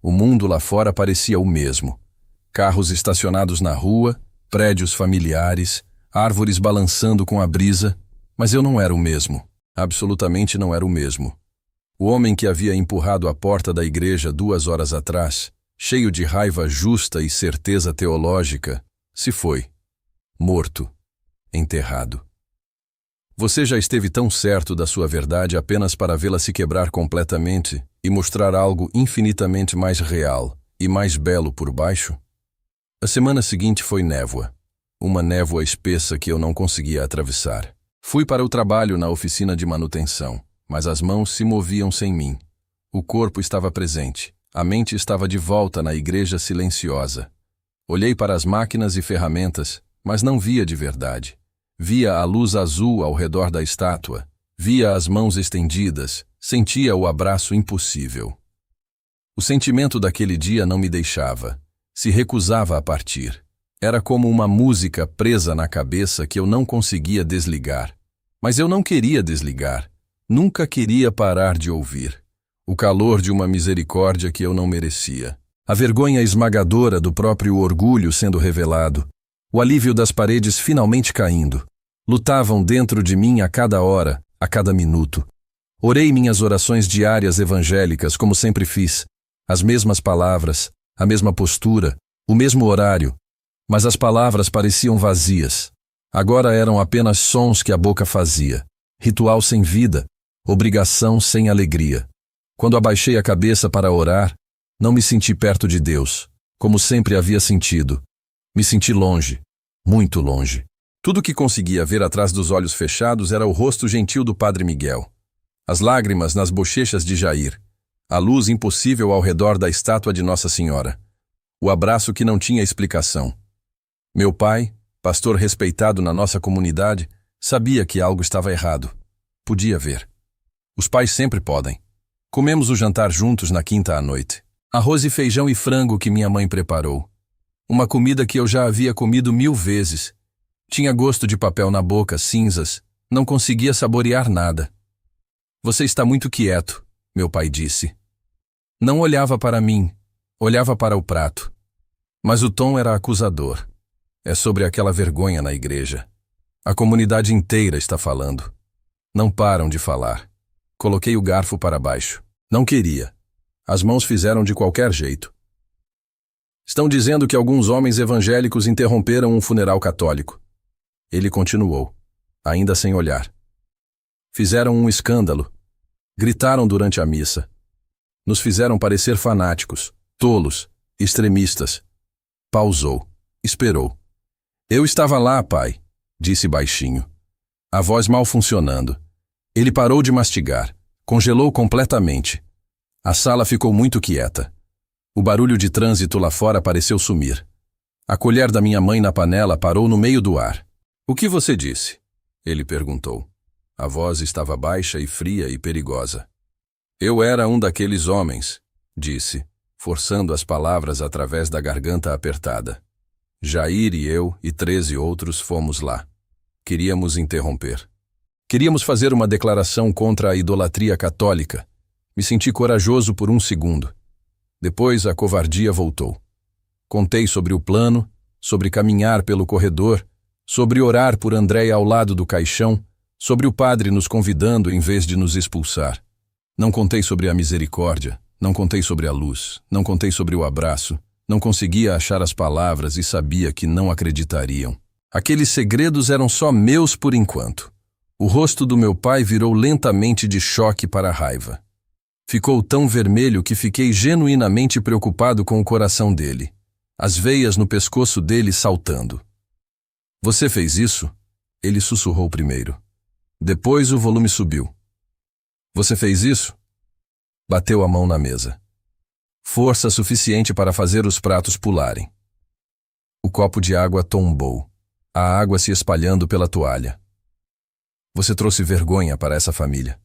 Speaker 1: O mundo lá fora parecia o mesmo. Carros estacionados na rua, prédios familiares, árvores balançando com a brisa, mas eu não era o mesmo. Absolutamente não era o mesmo. O homem que havia empurrado a porta da igreja 2 horas atrás, cheio de raiva justa e certeza teológica, se foi. Morto. Enterrado. Você já esteve tão certo da sua verdade apenas para vê-la se quebrar completamente e mostrar algo infinitamente mais real e mais belo por baixo? A semana seguinte foi névoa. Uma névoa espessa que eu não conseguia atravessar. Fui para o trabalho na oficina de manutenção, mas as mãos se moviam sem mim. O corpo estava presente. A mente estava de volta na igreja silenciosa. Olhei para as máquinas e ferramentas, mas não via de verdade. Via a luz azul ao redor da estátua. Via as mãos estendidas. Sentia o abraço impossível. O sentimento daquele dia não me deixava. Se recusava a partir. Era como uma música presa na cabeça que eu não conseguia desligar. Mas eu não queria desligar. Nunca queria parar de ouvir. O calor de uma misericórdia que eu não merecia. A vergonha esmagadora do próprio orgulho sendo revelado. O alívio das paredes finalmente caindo. Lutavam dentro de mim a cada hora, a cada minuto. Orei minhas orações diárias evangélicas como sempre fiz. As mesmas palavras, a mesma postura, o mesmo horário. Mas as palavras pareciam vazias. Agora eram apenas sons que a boca fazia. Ritual sem vida, obrigação sem alegria. Quando abaixei a cabeça para orar, não me senti perto de Deus, como sempre havia sentido. Me senti longe, muito longe. Tudo que conseguia ver atrás dos olhos fechados era o rosto gentil do Padre Miguel. As lágrimas nas bochechas de Jair. A luz impossível ao redor da estátua de Nossa Senhora. O abraço que não tinha explicação. Meu pai, pastor respeitado na nossa comunidade, sabia que algo estava errado. Podia ver. Os pais sempre podem. Comemos o jantar juntos na quinta à noite. Arroz e feijão e frango que minha mãe preparou. Uma comida que eu já havia comido 1000 vezes. Tinha gosto de papel na boca, cinzas. Não conseguia saborear nada. Você está muito quieto, meu pai disse. Não olhava para mim, olhava para o prato. Mas o tom era acusador. É sobre aquela vergonha na igreja. A comunidade inteira está falando. Não param de falar. Coloquei o garfo para baixo. Não queria. As mãos fizeram de qualquer jeito. Estão dizendo que alguns homens evangélicos interromperam um funeral católico. Ele continuou, ainda sem olhar. Fizeram um escândalo. Gritaram durante a missa. Nos fizeram parecer fanáticos, tolos, extremistas. Pausou. Esperou. Eu estava lá, pai, disse baixinho. A voz mal funcionando. Ele parou de mastigar. Congelou completamente. A sala ficou muito quieta. O barulho de trânsito lá fora pareceu sumir. A colher da minha mãe na panela parou no meio do ar. O que você disse? Ele perguntou. A voz estava baixa e fria e perigosa. Eu era um daqueles homens, disse, forçando as palavras através da garganta apertada. Jair e eu e 13 outros fomos lá. Queríamos interromper. Queríamos fazer uma declaração contra a idolatria católica. Me senti corajoso por um segundo. Depois a covardia voltou. Contei sobre o plano, sobre caminhar pelo corredor, sobre orar por Andréia ao lado do caixão, sobre o padre nos convidando em vez de nos expulsar. Não contei sobre a misericórdia, não contei sobre a luz, não contei sobre o abraço. Não conseguia achar as palavras e sabia que não acreditariam. Aqueles segredos eram só meus por enquanto. O rosto do meu pai virou lentamente de choque para a raiva. Ficou tão vermelho que fiquei genuinamente preocupado com o coração dele. As veias no pescoço dele saltando. Você fez isso? Ele sussurrou primeiro. Depois o volume subiu. Você fez isso? Bateu a mão na mesa. Força suficiente para fazer os pratos pularem. O copo de água tombou, a água se espalhando pela toalha. Você trouxe vergonha para essa família.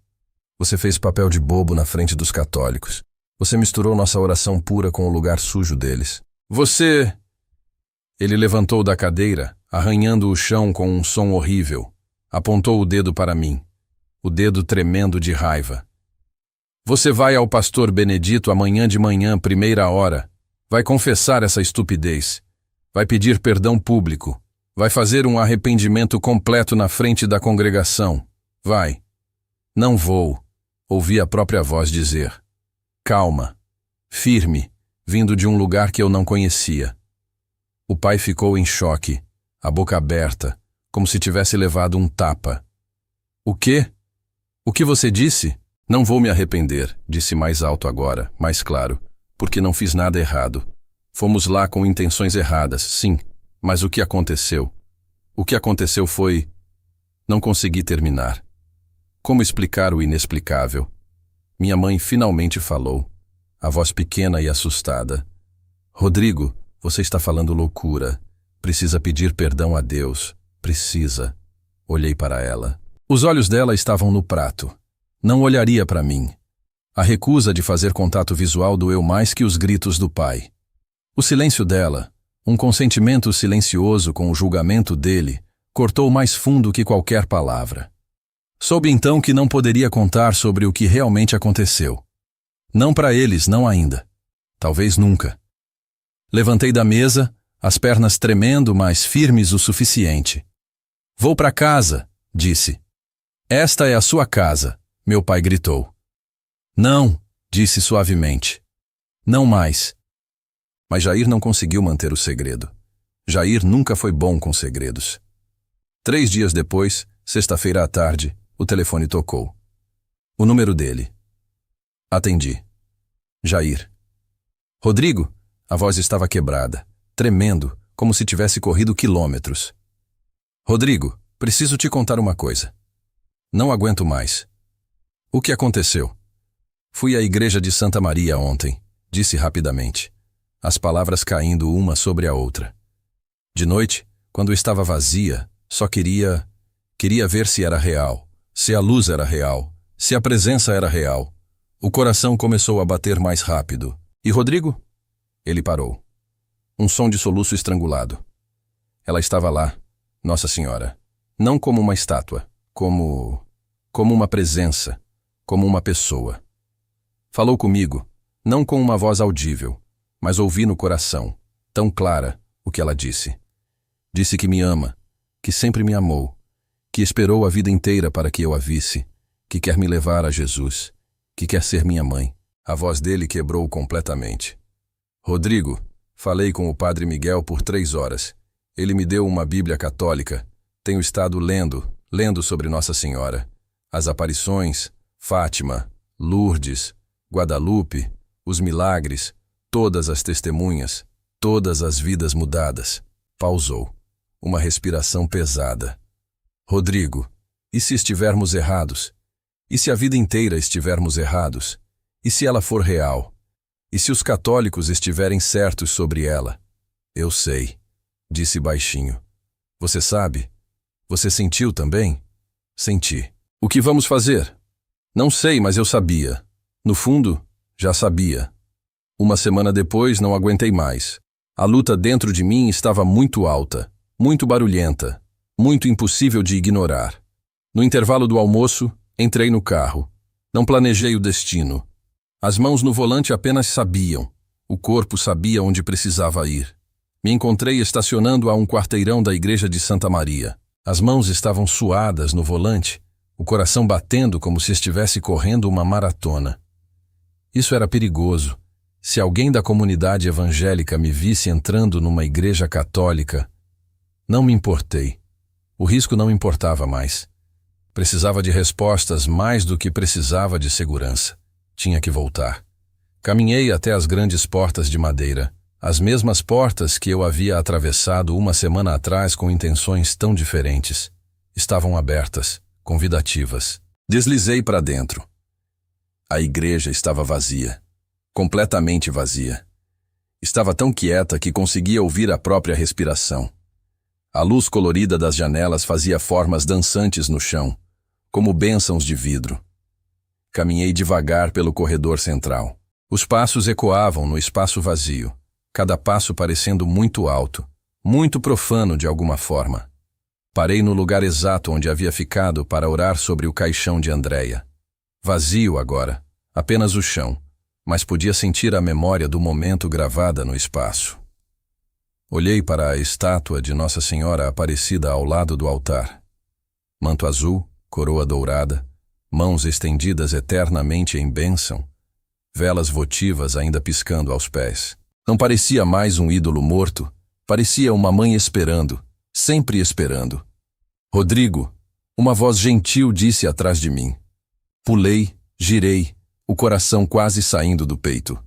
Speaker 1: Você fez papel de bobo na frente dos católicos. Você misturou nossa oração pura com o lugar sujo deles. Você... Ele levantou da cadeira, arranhando o chão com um som horrível. Apontou o dedo para mim, o dedo tremendo de raiva. Você vai ao pastor Benedito amanhã de manhã, 1ª hora. Vai confessar essa estupidez. Vai pedir perdão público. Vai fazer um arrependimento completo na frente da congregação. Vai. Não vou, ouvi a própria voz dizer. Calma. Firme, vindo de um lugar que eu não conhecia. O pai ficou em choque, a boca aberta, como se tivesse levado um tapa. O quê? O que você disse? Não vou me arrepender, disse mais alto agora, mais claro, porque não fiz nada errado. Fomos lá com intenções erradas, sim, mas o que aconteceu? O que aconteceu foi... Não consegui terminar. Como explicar o inexplicável? Minha mãe finalmente falou, a voz pequena e assustada. Rodrigo, você está falando loucura. Precisa pedir perdão a Deus. Precisa. Olhei para ela. Os olhos dela estavam no prato. Não olharia para mim. A recusa de fazer contato visual doeu mais que os gritos do pai. O silêncio dela, um consentimento silencioso com o julgamento dele, cortou mais fundo que qualquer palavra. Soube então que não poderia contar sobre o que realmente aconteceu. Não para eles, não ainda. Talvez nunca. Levantei da mesa, as pernas tremendo, mas firmes o suficiente. Vou para casa, disse. Esta é a sua casa, meu pai gritou. Não, disse suavemente. Não mais. Mas Jair não conseguiu manter o segredo. Jair nunca foi bom com segredos. 3 dias depois, sexta-feira à tarde, o telefone tocou. O número dele. Atendi. Jair. Rodrigo? A voz estava quebrada, tremendo, como se tivesse corrido quilômetros. Rodrigo, preciso te contar uma coisa. Não aguento mais. O que aconteceu? Fui à igreja de Santa Maria ontem, disse rapidamente, as palavras caindo uma sobre a outra. De noite, quando estava vazia, só queria ver se era real, se a luz era real, se a presença era real. O coração começou a bater mais rápido. E Rodrigo? Ele parou. Um som de soluço estrangulado. Ela estava lá, Nossa Senhora. Não como uma estátua, como uma presença, como uma pessoa. Falou comigo, não com uma voz audível, mas ouvi no coração, tão clara, o que ela disse. Disse que me ama, que sempre me amou, que esperou a vida inteira para que eu a visse, que quer me levar a Jesus, que quer ser minha mãe. A voz dele quebrou completamente. Rodrigo, falei com o padre Miguel por 3 horas. Ele me deu uma Bíblia católica. Tenho estado lendo sobre Nossa Senhora. As aparições, Fátima, Lourdes, Guadalupe, os milagres, todas as testemunhas, todas as vidas mudadas. Pausou. Uma respiração pesada. Rodrigo, e se estivermos errados? E se a vida inteira estivermos errados? E se ela for real? E se os católicos estiverem certos sobre ela? Eu sei, disse baixinho. Você sabe? Você sentiu também? Senti. O que vamos fazer? Não sei, mas eu sabia. No fundo, já sabia. Uma semana depois, não aguentei mais. A luta dentro de mim estava muito alta, muito barulhenta, muito impossível de ignorar. No intervalo do almoço, entrei no carro. Não planejei o destino. As mãos no volante apenas sabiam. O corpo sabia onde precisava ir. Me encontrei estacionando a um quarteirão da igreja de Santa Maria. As mãos estavam suadas no volante, o coração batendo como se estivesse correndo uma maratona. Isso era perigoso. Se alguém da comunidade evangélica me visse entrando numa igreja católica, não me importei. O risco não importava mais. Precisava de respostas mais do que precisava de segurança. Tinha que voltar. Caminhei até as grandes portas de madeira, as mesmas portas que eu havia atravessado uma semana atrás com intenções tão diferentes. Estavam abertas, convidativas. Deslizei para dentro. A igreja estava vazia, completamente vazia. Estava tão quieta que conseguia ouvir a própria respiração. A luz colorida das janelas fazia formas dançantes no chão, como bênçãos de vidro. Caminhei devagar pelo corredor central. Os passos ecoavam no espaço vazio, cada passo parecendo muito alto, muito profano de alguma forma. Parei no lugar exato onde havia ficado para orar sobre o caixão de Andréia. Vazio agora, apenas o chão, mas podia sentir a memória do momento gravada no espaço. Olhei para a estátua de Nossa Senhora Aparecida ao lado do altar. Manto azul, coroa dourada, mãos estendidas eternamente em bênção, velas votivas ainda piscando aos pés. Não parecia mais um ídolo morto, parecia uma mãe esperando, sempre esperando. Rodrigo, uma voz gentil disse atrás de mim. Pulei, girei, o coração quase saindo do peito.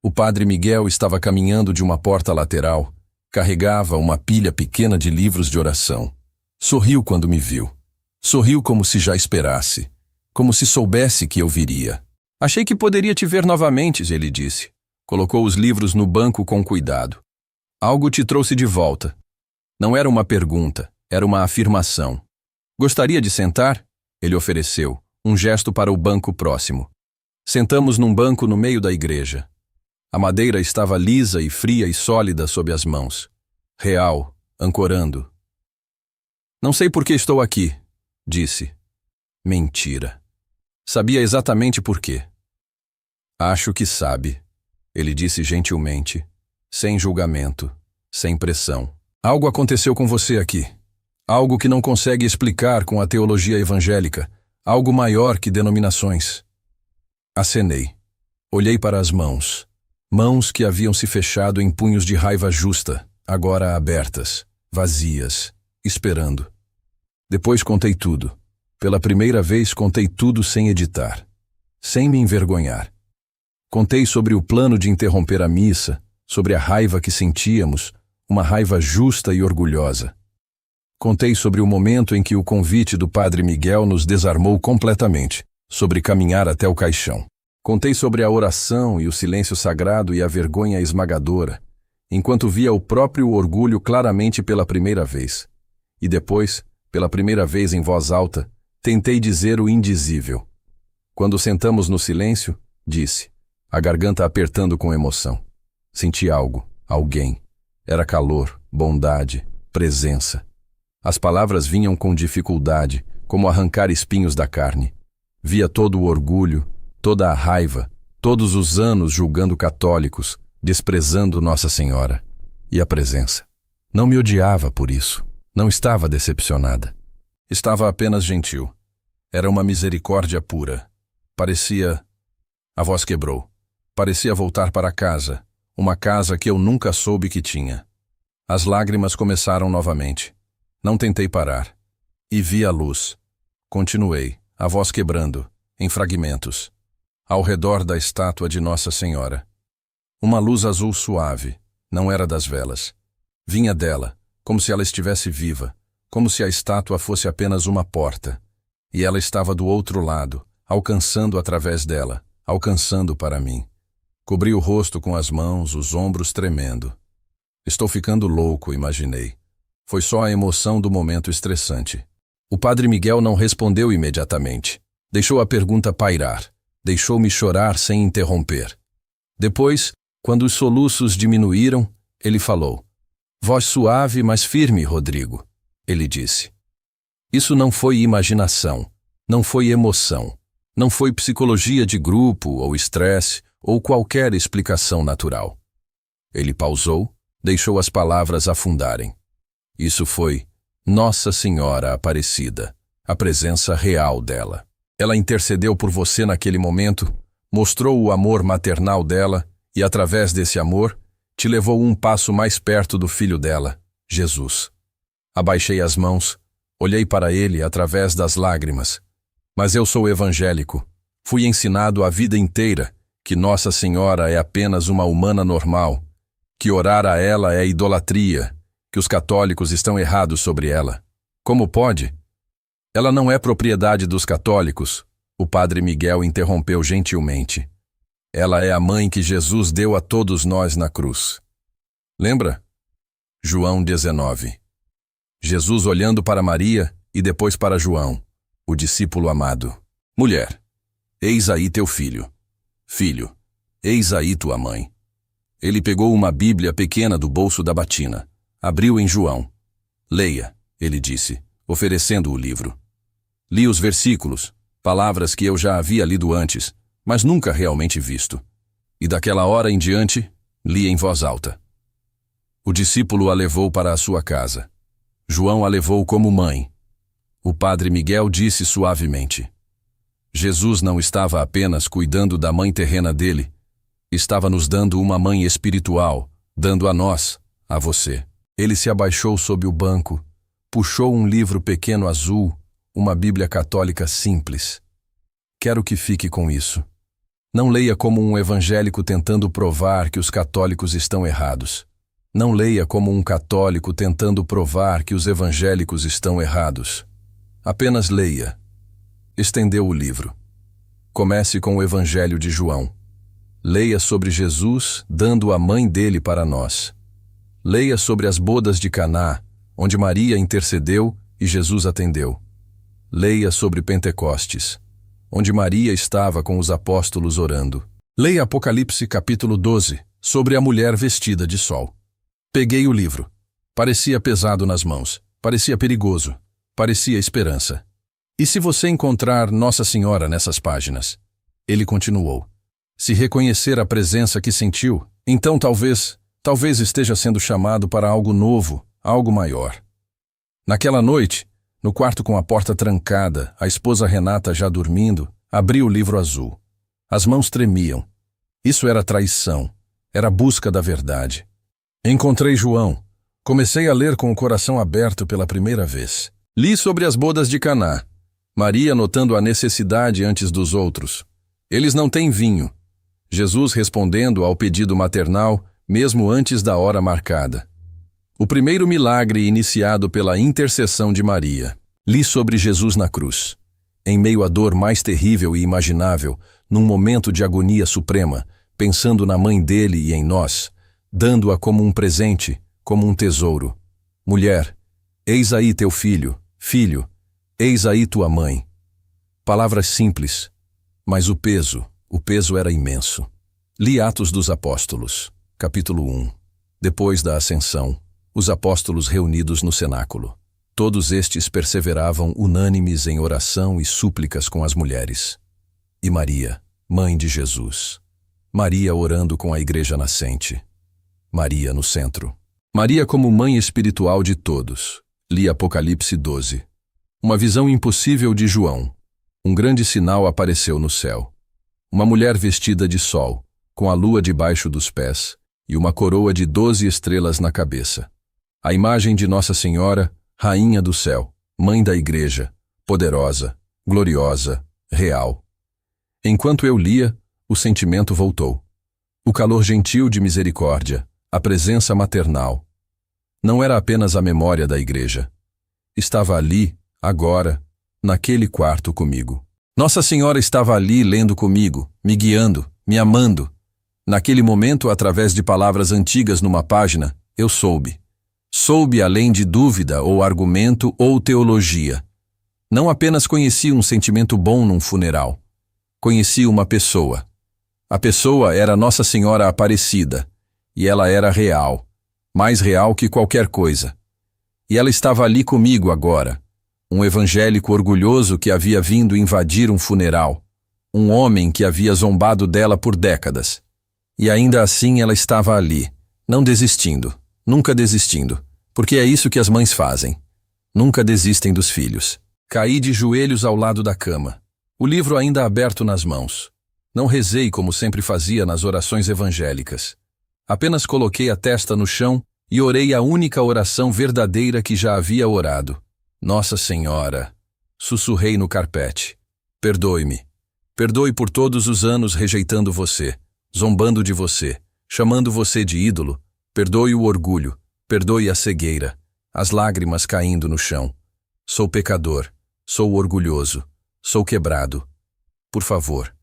Speaker 1: O padre Miguel estava caminhando de uma porta lateral, carregava uma pilha pequena de livros de oração. Sorriu quando me viu. Sorriu como se já esperasse, como se soubesse que eu viria. Achei que poderia te ver novamente, ele disse. Colocou os livros no banco com cuidado. Algo te trouxe de volta. Não era uma pergunta, era uma afirmação. Gostaria de sentar? Ele ofereceu, um gesto para o banco próximo. Sentamos num banco no meio da igreja. A madeira estava lisa e fria e sólida sob as mãos. Real, ancorando. Não sei por que estou aqui, disse. Mentira. Sabia exatamente por quê. Acho que sabe, ele disse gentilmente, sem julgamento, sem pressão. Algo aconteceu com você aqui. Algo que não consegue explicar com a teologia evangélica. Algo maior que denominações. Acenei. Olhei para as mãos. Mãos que haviam se fechado em punhos de raiva justa, agora abertas, vazias, esperando. Depois contei tudo. Pela primeira vez contei tudo sem editar, sem me envergonhar. Contei sobre o plano de interromper a missa, sobre a raiva que sentíamos, uma raiva justa e orgulhosa. Contei sobre o momento em que o convite do Padre Miguel nos desarmou completamente, sobre caminhar até o caixão. Contei sobre a oração e o silêncio sagrado e a vergonha esmagadora, enquanto via o próprio orgulho claramente pela primeira vez. E depois, pela primeira vez em voz alta, tentei dizer o indizível. Quando sentamos no silêncio, disse, a garganta apertando com emoção. Senti algo, alguém. Era calor, bondade, presença. As palavras vinham com dificuldade, como arrancar espinhos da carne. Via todo o orgulho, toda a raiva, todos os anos julgando católicos, desprezando Nossa Senhora. E a presença. Não me odiava por isso. Não estava decepcionada. Estava apenas gentil. Era uma misericórdia pura. Parecia... A voz quebrou. Parecia voltar para casa, uma casa que eu nunca soube que tinha. As lágrimas começaram novamente. Não tentei parar. E vi a luz. Continuei, a voz quebrando, em fragmentos. Ao redor da estátua de Nossa Senhora. Uma luz azul suave, não era das velas. Vinha dela, como se ela estivesse viva, como se a estátua fosse apenas uma porta. E ela estava do outro lado, alcançando através dela, alcançando para mim. Cobri o rosto com as mãos, os ombros tremendo. Estou ficando louco, imaginei. Foi só a emoção do momento estressante. O Padre Miguel não respondeu imediatamente. Deixou a pergunta pairar. Deixou-me chorar sem interromper. Depois, quando os soluços diminuíram, ele falou. Voz suave, mas firme, Rodrigo. Ele disse. Isso não foi imaginação, não foi emoção, não foi psicologia de grupo ou estresse ou qualquer explicação natural. Ele pausou, deixou as palavras afundarem. Isso foi Nossa Senhora Aparecida, a presença real dela. Ela intercedeu por você naquele momento, mostrou o amor maternal dela e, através desse amor, te levou um passo mais perto do filho dela, Jesus. Abaixei as mãos, olhei para ele através das lágrimas. Mas eu sou evangélico. Fui ensinado a vida inteira que Nossa Senhora é apenas uma humana normal, que orar a ela é idolatria, que os católicos estão errados sobre ela. Como pode? Ela não é propriedade dos católicos, o Padre Miguel interrompeu gentilmente. Ela é a mãe que Jesus deu a todos nós na cruz. Lembra? João 19. Jesus olhando para Maria e depois para João, o discípulo amado. Mulher, eis aí teu filho. Filho, eis aí tua mãe. Ele pegou uma Bíblia pequena do bolso da batina. Abriu em João. Leia, ele disse, oferecendo o livro. Li os versículos, palavras que eu já havia lido antes, mas nunca realmente visto. E daquela hora em diante, li em voz alta. O discípulo a levou para a sua casa. João a levou como mãe. O Padre Miguel disse suavemente. Jesus não estava apenas cuidando da mãe terrena dele, estava nos dando uma mãe espiritual, dando a nós, a você. Ele se abaixou sob o banco, puxou um livro pequeno azul, uma Bíblia católica simples. Quero que fique com isso. Não leia como um evangélico tentando provar que os católicos estão errados. Não leia como um católico tentando provar que os evangélicos estão errados. Apenas leia. Estendeu o livro. comece com o Evangelho de João. Leia sobre Jesus, dando a mãe dele para nós. Leia sobre as bodas de Caná, onde Maria intercedeu e Jesus atendeu. Leia sobre Pentecostes, onde Maria estava com os apóstolos orando. Leia Apocalipse capítulo 12, sobre a mulher vestida de sol. Peguei o livro. Parecia pesado nas mãos, parecia perigoso, parecia esperança. E se você encontrar Nossa Senhora nessas páginas? Ele continuou. Se reconhecer a presença que sentiu, então talvez esteja sendo chamado para algo novo, algo maior. Naquela noite, no quarto com a porta trancada, a esposa Renata já dormindo, abri o livro azul. As mãos tremiam. Isso era traição, era busca da verdade. Encontrei João. Comecei a ler com o coração aberto pela primeira vez. Li sobre as bodas de Caná. Maria notando a necessidade antes dos outros. Eles não têm vinho. Jesus respondendo ao pedido maternal, mesmo antes da hora marcada. O primeiro milagre iniciado pela intercessão de Maria. Li sobre Jesus na cruz. Em meio à dor mais terrível e imaginável, num momento de agonia suprema, pensando na mãe dele e em nós, dando-a como um presente, como um tesouro. Mulher, eis aí teu filho, filho, eis aí tua mãe. Palavras simples, mas o peso era imenso. Li Atos dos Apóstolos, capítulo 1. Depois da ascensão, os apóstolos reunidos no cenáculo. Todos estes perseveravam unânimes em oração e súplicas com as mulheres. E Maria, mãe de Jesus. Maria orando com a igreja nascente. Maria no centro. Maria como mãe espiritual de todos. Li Apocalipse 12. Uma visão impossível de João. Um grande sinal apareceu no céu. Uma mulher vestida de sol, com a lua debaixo dos pés, e uma coroa de 12 estrelas na cabeça. A imagem de Nossa Senhora, Rainha do céu, Mãe da Igreja, poderosa, gloriosa, real. Enquanto eu lia, o sentimento voltou. O calor gentil de misericórdia, a presença maternal. Não era apenas a memória da igreja. Estava ali, agora, naquele quarto comigo. Nossa Senhora estava ali lendo comigo, me guiando, me amando. Naquele momento, através de palavras antigas numa página, eu soube. Soube além de dúvida ou argumento ou teologia. Não apenas conheci um sentimento bom num funeral. Conheci uma pessoa. A pessoa era Nossa Senhora Aparecida, e ela era real, mais real que qualquer coisa. E ela estava ali comigo agora, um evangélico orgulhoso que havia vindo invadir um funeral, um homem que havia zombado dela por décadas. E ainda assim ela estava ali, não desistindo, nunca desistindo, porque é isso que as mães fazem. Nunca desistem dos filhos. Caí de joelhos ao lado da cama, o livro ainda aberto nas mãos. Não rezei como sempre fazia nas orações evangélicas. Apenas coloquei a testa no chão e orei a única oração verdadeira que já havia orado. Nossa Senhora, sussurrei no carpete. Perdoe-me. Perdoe por todos os anos rejeitando você, zombando de você, chamando você de ídolo. Perdoe o orgulho, perdoe a cegueira, as lágrimas caindo no chão. Sou pecador, sou orgulhoso, sou quebrado. Por favor,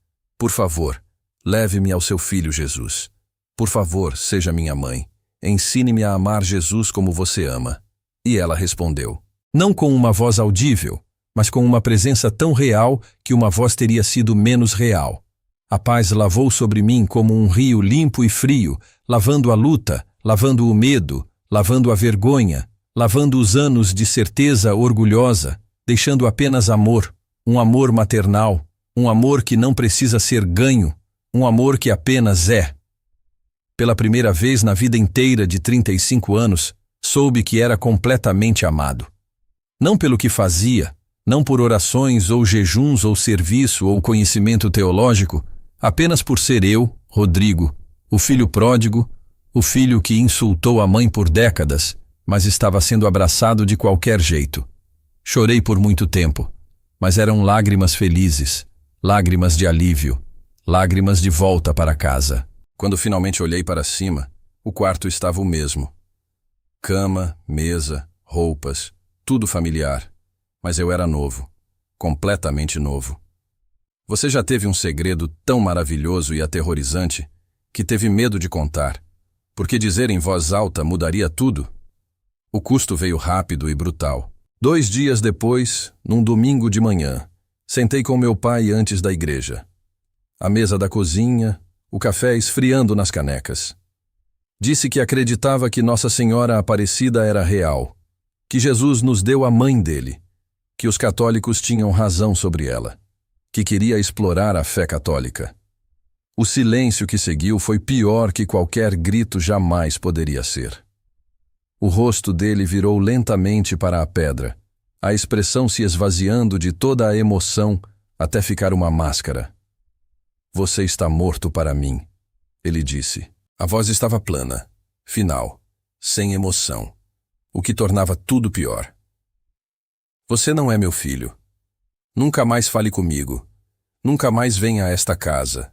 Speaker 1: leve-me ao seu filho Jesus. Por favor, seja minha mãe. Ensine-me a amar Jesus como você ama. E ela respondeu. Não com uma voz audível, mas com uma presença tão real que uma voz teria sido menos real. A paz lavou sobre mim como um rio limpo e frio, lavando a luta, lavando o medo, lavando a vergonha, lavando os anos de certeza orgulhosa, deixando apenas amor, um amor maternal, um amor que não precisa ser ganho, um amor que apenas é. Pela primeira vez na vida inteira de 35 anos, soube que era completamente amado. Não pelo que fazia, não por orações ou jejuns ou serviço ou conhecimento teológico, apenas por ser eu, Rodrigo, o filho pródigo, o filho que insultou a mãe por décadas, mas estava sendo abraçado de qualquer jeito. Chorei por muito tempo, mas eram lágrimas felizes, lágrimas de alívio, lágrimas de volta para casa. Quando finalmente olhei para cima, o quarto estava o mesmo. Cama, mesa, roupas, tudo familiar, mas eu era novo, completamente novo. Você já teve um segredo tão maravilhoso e aterrorizante que teve medo de contar, porque dizer em voz alta mudaria tudo? O custo veio rápido e brutal. 2 dias depois, num domingo de manhã, sentei com meu pai antes da igreja. A mesa da cozinha, o café esfriando nas canecas. Disse que acreditava que Nossa Senhora Aparecida era real, que Jesus nos deu a mãe dele, que os católicos tinham razão sobre ela, que queria explorar a fé católica. O silêncio que seguiu foi pior que qualquer grito jamais poderia ser. O rosto dele virou lentamente para a pedra, a expressão se esvaziando de toda a emoção até ficar uma máscara. Você está morto para mim, ele disse. A voz estava plana, final, sem emoção, o que tornava tudo pior. Você não é meu filho. Nunca mais fale comigo. Nunca mais venha a esta casa.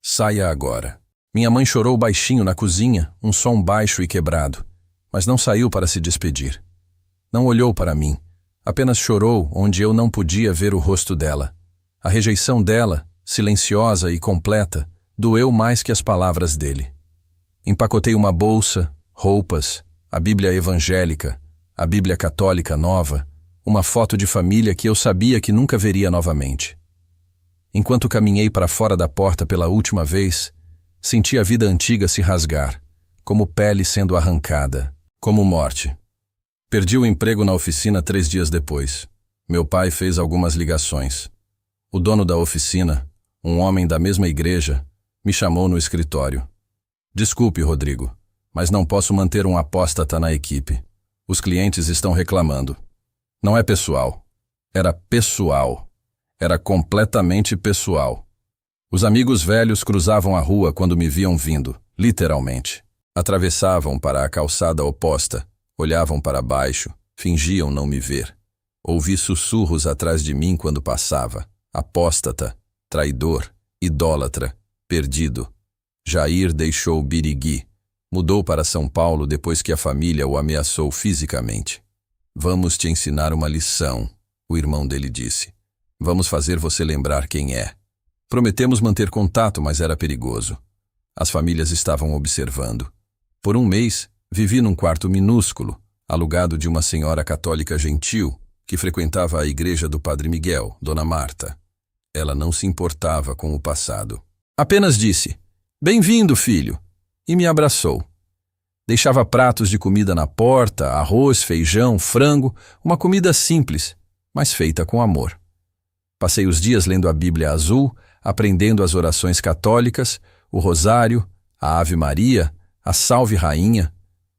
Speaker 1: Saia agora. Minha mãe chorou baixinho na cozinha, um som baixo e quebrado, mas não saiu para se despedir. Não olhou para mim, apenas chorou onde eu não podia ver o rosto dela. A rejeição dela, silenciosa e completa, doeu mais que as palavras dele. Empacotei uma bolsa, roupas, a Bíblia evangélica, a Bíblia católica nova, uma foto de família que eu sabia que nunca veria novamente. Enquanto caminhei para fora da porta pela última vez, senti a vida antiga se rasgar, como pele sendo arrancada, como morte. Perdi o emprego na oficina 3 dias depois. Meu pai fez algumas ligações. O dono da oficina, um homem da mesma igreja, me chamou no escritório. Desculpe, Rodrigo, mas não posso manter um apóstata na equipe. Os clientes estão reclamando. Não é pessoal. Era pessoal. Era completamente pessoal. Os amigos velhos cruzavam a rua quando me viam vindo, literalmente. Atravessavam para a calçada oposta, olhavam para baixo, fingiam não me ver. Ouvi sussurros atrás de mim quando passava. Apóstata, traidor, idólatra, perdido. Jair deixou Birigui. Mudou para São Paulo depois que a família o ameaçou fisicamente. Vamos te ensinar uma lição, o irmão dele disse. Vamos fazer você lembrar quem é. Prometemos manter contato, mas era perigoso. As famílias estavam observando. Por 1 mês, vivi num quarto minúsculo, alugado de uma senhora católica gentil, que frequentava a igreja do Padre Miguel, Dona Marta. Ela não se importava com o passado. Apenas disse, "Bem-vindo, filho", e me abraçou. Deixava pratos de comida na porta, arroz, feijão, frango, uma comida simples, mas feita com amor. Passei os dias lendo a Bíblia azul, aprendendo as orações católicas, o rosário, a Ave Maria, a Salve Rainha.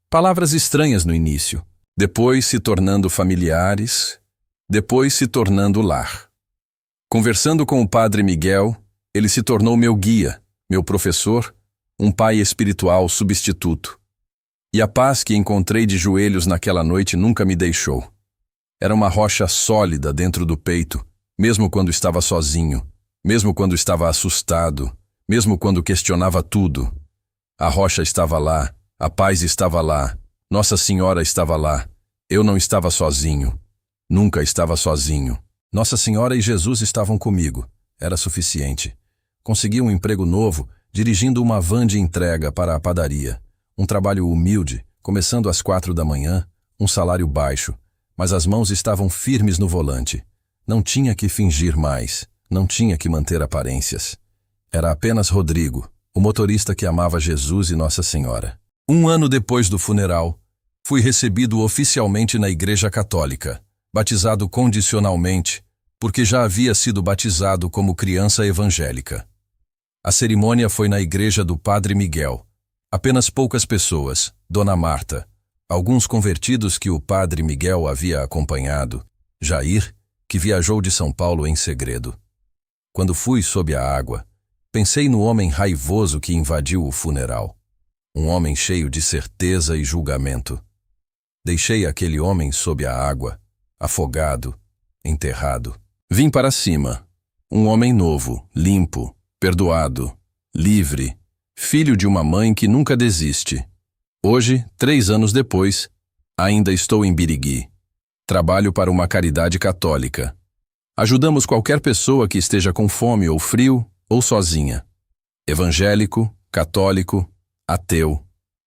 Speaker 1: Palavras estranhas no início, depois se tornando familiares, depois se tornando lar. Conversando com o Padre Miguel, ele se tornou meu guia, meu professor, um pai espiritual substituto. E a paz que encontrei de joelhos naquela noite nunca me deixou. Era uma rocha sólida dentro do peito, mesmo quando estava sozinho, mesmo quando estava assustado, mesmo quando questionava tudo. A rocha estava lá, a paz estava lá, Nossa Senhora estava lá. Eu não estava sozinho. Nunca estava sozinho. Nossa Senhora e Jesus estavam comigo. Era suficiente. Consegui um emprego novo, dirigindo uma van de entrega para a padaria. Um trabalho humilde, começando às 4 da manhã, um salário baixo, mas as mãos estavam firmes no volante. Não tinha que fingir mais, não tinha que manter aparências. Era apenas Rodrigo, o motorista que amava Jesus e Nossa Senhora. 1 ano depois do funeral, fui recebido oficialmente na Igreja Católica, batizado condicionalmente, porque já havia sido batizado como criança evangélica. A cerimônia foi na igreja do Padre Miguel. Apenas poucas pessoas, Dona Marta, alguns convertidos que o Padre Miguel havia acompanhado, Jair, que viajou de São Paulo em segredo. Quando fui sob a água, pensei no homem raivoso que invadiu o funeral. Um homem cheio de certeza e julgamento. Deixei aquele homem sob a água, afogado, enterrado. Vim para cima. Um homem novo, limpo, perdoado, livre, filho de uma mãe que nunca desiste. Hoje, 3 anos depois, ainda estou em Birigui. Trabalho para uma caridade católica. Ajudamos qualquer pessoa que esteja com fome ou frio ou sozinha. Evangélico, católico, ateu,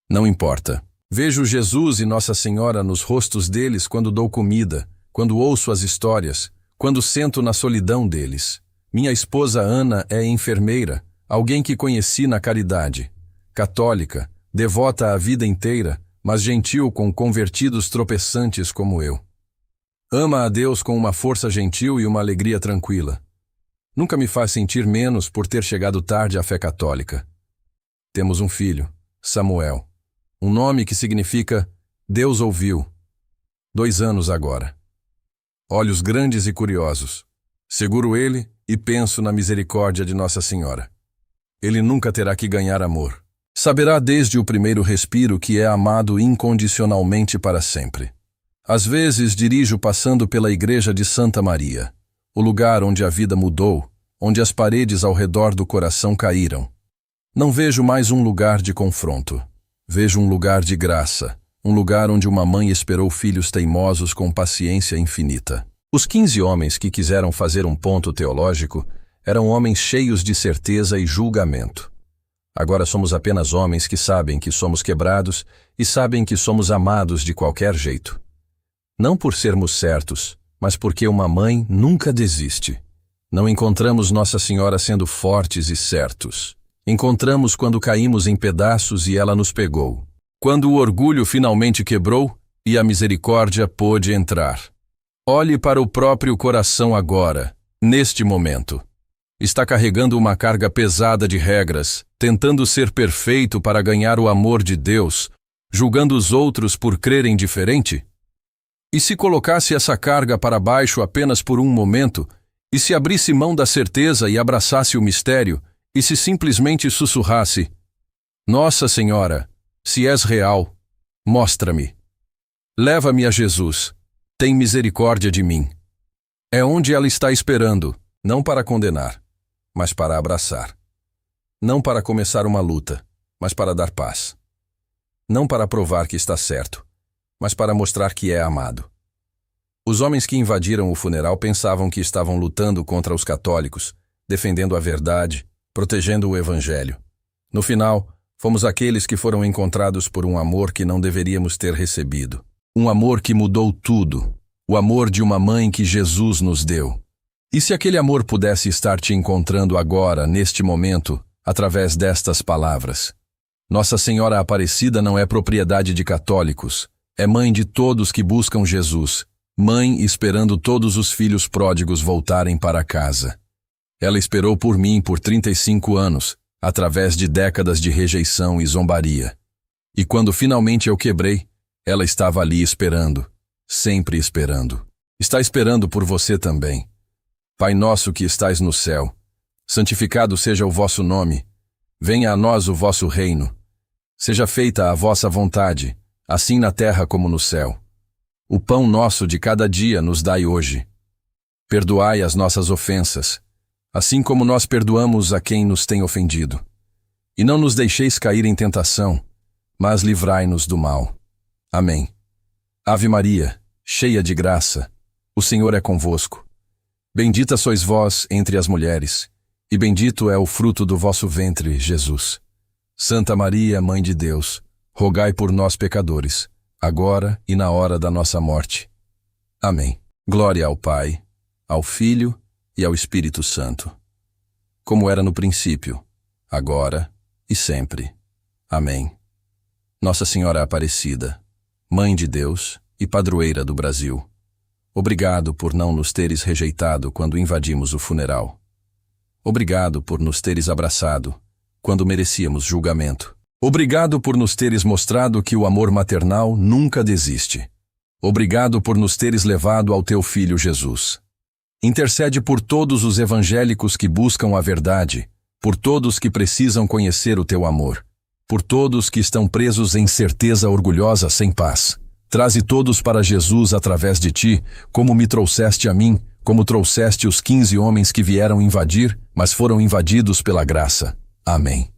Speaker 1: não importa. Vejo Jesus e Nossa Senhora nos rostos deles quando dou comida, quando ouço as histórias, quando sento na solidão deles. Minha esposa Ana é enfermeira, alguém que conheci na caridade. Católica, devota a vida inteira, mas gentil com convertidos tropeçantes como eu. Ama a Deus com uma força gentil e uma alegria tranquila. Nunca me faz sentir menos por ter chegado tarde à fé católica. Temos um filho, Samuel, um nome que significa Deus ouviu. 2 anos agora. Olhos grandes e curiosos. Seguro ele e penso na misericórdia de Nossa Senhora. Ele nunca terá que ganhar amor. Saberá desde o primeiro respiro que é amado incondicionalmente para sempre. Às vezes dirijo passando pela igreja de Santa Maria, o lugar onde a vida mudou, onde as paredes ao redor do coração caíram. Não vejo mais um lugar de confronto. Vejo um lugar de graça, um lugar onde uma mãe esperou filhos teimosos com paciência infinita. Os 15 homens que quiseram fazer um ponto teológico eram homens cheios de certeza e julgamento. Agora somos apenas homens que sabem que somos quebrados e sabem que somos amados de qualquer jeito. Não por sermos certos, mas porque uma mãe nunca desiste. Não encontramos Nossa Senhora sendo fortes e certos. Encontramos quando caímos em pedaços e ela nos pegou. Quando o orgulho finalmente quebrou e a misericórdia pôde entrar. Olhe para o próprio coração agora, neste momento. Está carregando uma carga pesada de regras, tentando ser perfeito para ganhar o amor de Deus, julgando os outros por crerem diferente? E se colocasse essa carga para baixo apenas por um momento, e se abrisse mão da certeza e abraçasse o mistério, e se simplesmente sussurrasse: Nossa Senhora, se és real, mostra-me. Leva-me a Jesus, tem misericórdia de mim. É onde ela está esperando, não para condenar, mas para abraçar. Não para começar uma luta, mas para dar paz. Não para provar que está certo, mas para mostrar que é amado. Os homens que invadiram o funeral pensavam que estavam lutando contra os católicos, defendendo a verdade, protegendo o Evangelho. No final, fomos aqueles que foram encontrados por um amor que não deveríamos ter recebido. Um amor que mudou tudo. O amor de uma mãe que Jesus nos deu. E se aquele amor pudesse estar te encontrando agora, neste momento, através destas palavras? Nossa Senhora Aparecida não é propriedade de católicos. É mãe de todos que buscam Jesus. Mãe esperando todos os filhos pródigos voltarem para casa. Ela esperou por mim por 35 anos, através de décadas de rejeição e zombaria. E quando finalmente eu quebrei, ela estava ali esperando, sempre esperando. Está esperando por você também. Pai nosso que estais no céu, santificado seja o vosso nome. Venha a nós o vosso reino. Seja feita a vossa vontade, assim na terra como no céu. O pão nosso de cada dia nos dai hoje. Perdoai as nossas ofensas, assim como nós perdoamos a quem nos tem ofendido. E não nos deixeis cair em tentação, mas livrai-nos do mal. Amém. Ave Maria, cheia de graça, o Senhor é convosco. Bendita sois vós entre as mulheres, e bendito é o fruto do vosso ventre, Jesus. Santa Maria, Mãe de Deus, rogai por nós pecadores, agora e na hora da nossa morte. Amém. Glória ao Pai, ao Filho e ao Espírito Santo, como era no princípio, agora e sempre. Amém. Nossa Senhora Aparecida, Mãe de Deus e Padroeira do Brasil, obrigado por não nos teres rejeitado quando invadimos o funeral. Obrigado por nos teres abraçado quando merecíamos julgamento. Obrigado por nos teres mostrado que o amor maternal nunca desiste. Obrigado por nos teres levado ao teu Filho Jesus. Intercede por todos os evangélicos que buscam a verdade, por todos que precisam conhecer o teu amor, por todos que estão presos em certeza orgulhosa sem paz. Traze todos para Jesus através de ti, como me trouxeste a mim, como trouxeste os 15 homens que vieram invadir, mas foram invadidos pela graça. Amém.